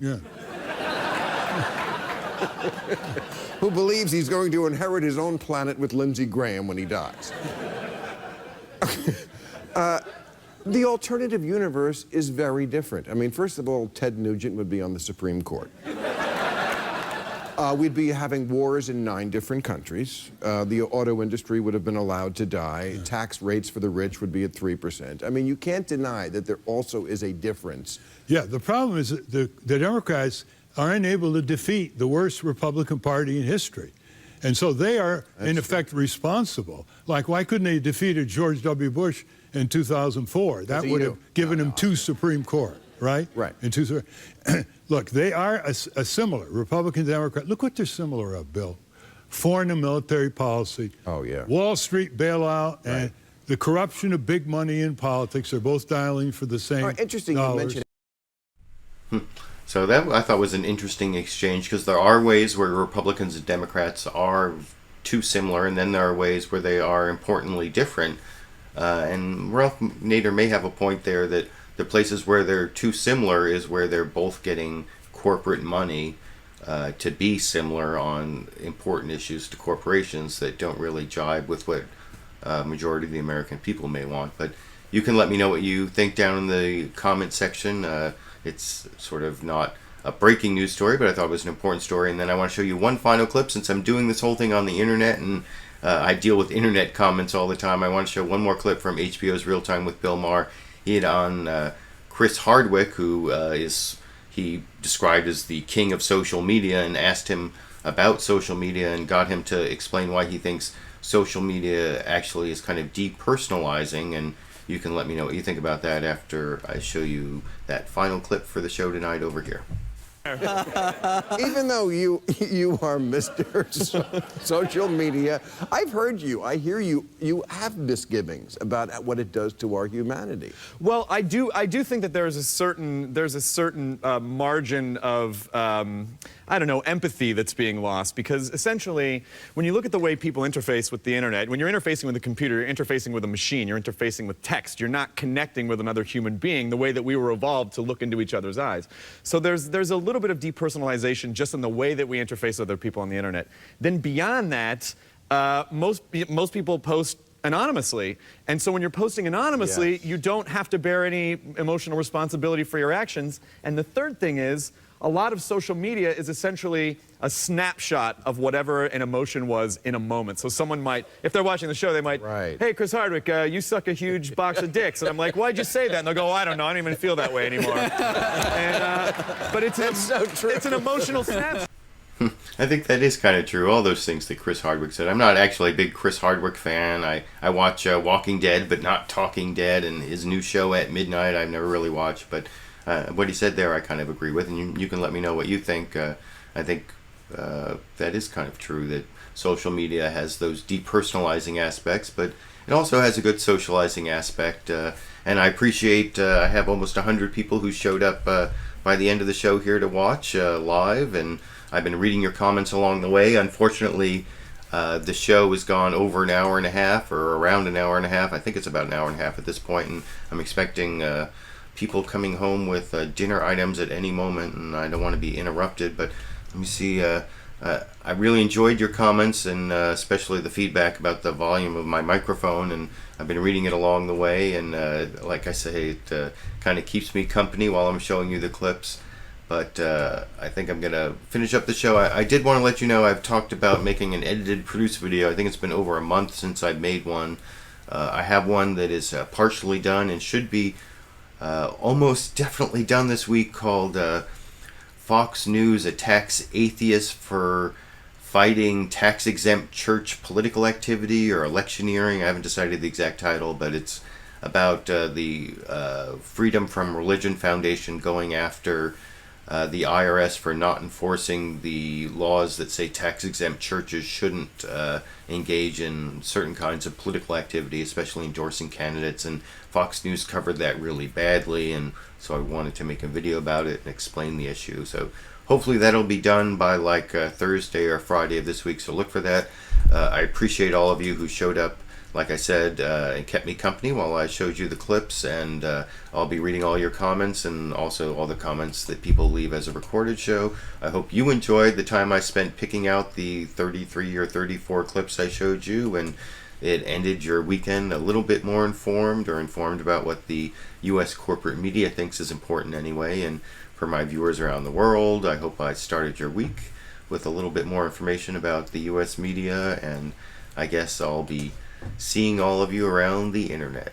who believes he's going to inherit his own planet with Lindsey Graham when he dies. The alternative universe is very different. I mean, first of all, Ted Nugent would be on the Supreme Court. We'd be having wars in 9 different countries. The auto industry would have been allowed to die. Tax rates for the rich would be at 3%. I mean, you can't deny that there also is a difference. Yeah, the problem is that the Democrats are unable to defeat the worst Republican Party in history. And so they are, in effect, responsible. Like, why couldn't they have defeated George W. Bush in 2004? That would have given him 2 Supreme Court, right? Right. Look, they are a similar, Republican, Democrat. Look what they're similar of, Bill. Foreign and military policy. Oh, yeah. Wall Street bailout and the corruption of big money in politics are both dialing for the same interesting dollars. you mentioned. So that I thought was an interesting exchange, because there are ways where Republicans and Democrats are too similar, and then there are ways where they are importantly different. And Ralph Nader may have a point there that the places where they're too similar is where they're both getting corporate money to be similar on important issues to corporations that don't really jibe with what majority of the American people may want. But you can let me know what you think down in the comment section. It's sort of not a breaking news story, but I thought it was an important story. And then I want to show you one final clip, since I'm doing this whole thing on the internet and I deal with internet comments all the time. I want to show one more clip from HBO's Real Time with Bill Maher. He had on Chris Hardwick, who he described as the king of social media, and asked him about social media and got him to explain why he thinks social media actually is kind of depersonalizing. And you can let me know what you think about that after I show you that final clip for the show tonight over here. Even though you are Mr. Social media, I've heard you. I hear you. You have misgivings about what it does to our humanity. Well, I do think that there's a certain margin of I don't know, empathy that's being lost, because essentially when you look at the way people interface with the internet, when you're interfacing with a computer, you're interfacing with a machine, you're interfacing with text, you're not connecting with another human being the way that we were evolved to look into each other's eyes. So there's a little bit of depersonalization just in the way that we interface with other people on the internet. Then beyond that, most people post anonymously, and so when you're posting anonymously, you don't have to bear any emotional responsibility for your actions. And the third thing is, a lot of social media is essentially a snapshot of whatever an emotion was in a moment. So someone might, if they're watching the show, they might, hey, Chris Hardwick, you suck a huge box of dicks. And I'm like, why'd you say that? And they'll go, oh, I don't know, I don't even feel that way anymore. But it's an emotional snapshot. I think that is kind of true, all those things that Chris Hardwick said. I'm not actually a big Chris Hardwick fan. I watch Walking Dead, but not Talking Dead, and his new show at midnight I've never really watched. But what he said there I kind of agree with, and you can let me know what you think. I think that is kind of true, that social media has those depersonalizing aspects, but it also has a good socializing aspect. And I appreciate, I have almost 100 people who showed up by the end of the show here to watch live, and I've been reading your comments along the way. Unfortunately, the show has gone over an hour and a half, or around an hour and a half. I think it's about an hour and a half at this point, and I'm expecting people coming home with dinner items at any moment, and I don't want to be interrupted. But let me see. I really enjoyed your comments, and especially the feedback about the volume of my microphone, and I've been reading it along the way, and like I say, it kind of keeps me company while I'm showing you the clips. But I think I'm going to finish up the show. I did want to let you know I've talked about making an edited, produced video. I think it's been over a month since I've made one. I have one that is partially done and should be almost definitely done this week, called Fox News Attacks Atheists for Fighting Tax-Exempt Church Political Activity or Electioneering. I haven't decided the exact title, but it's about the Freedom from Religion Foundation going after the IRS for not enforcing the laws that say tax-exempt churches shouldn't engage in certain kinds of political activity, especially endorsing candidates, and Fox News covered that really badly, and so I wanted to make a video about it and explain the issue. So hopefully that'll be done by like Thursday or Friday of this week, so look for that. I appreciate all of you who showed up, like I said, and kept me company while I showed you the clips, and I'll be reading all your comments and also all the comments that people leave as a recorded show. I hope you enjoyed the time I spent picking out the 33 or 34 clips I showed you, and it ended your weekend a little bit more informed, or informed about what the U.S. corporate media thinks is important anyway. And for my viewers around the world, I hope I started your week with a little bit more information about the U.S. media, and I guess I'll be seeing all of you around the internet.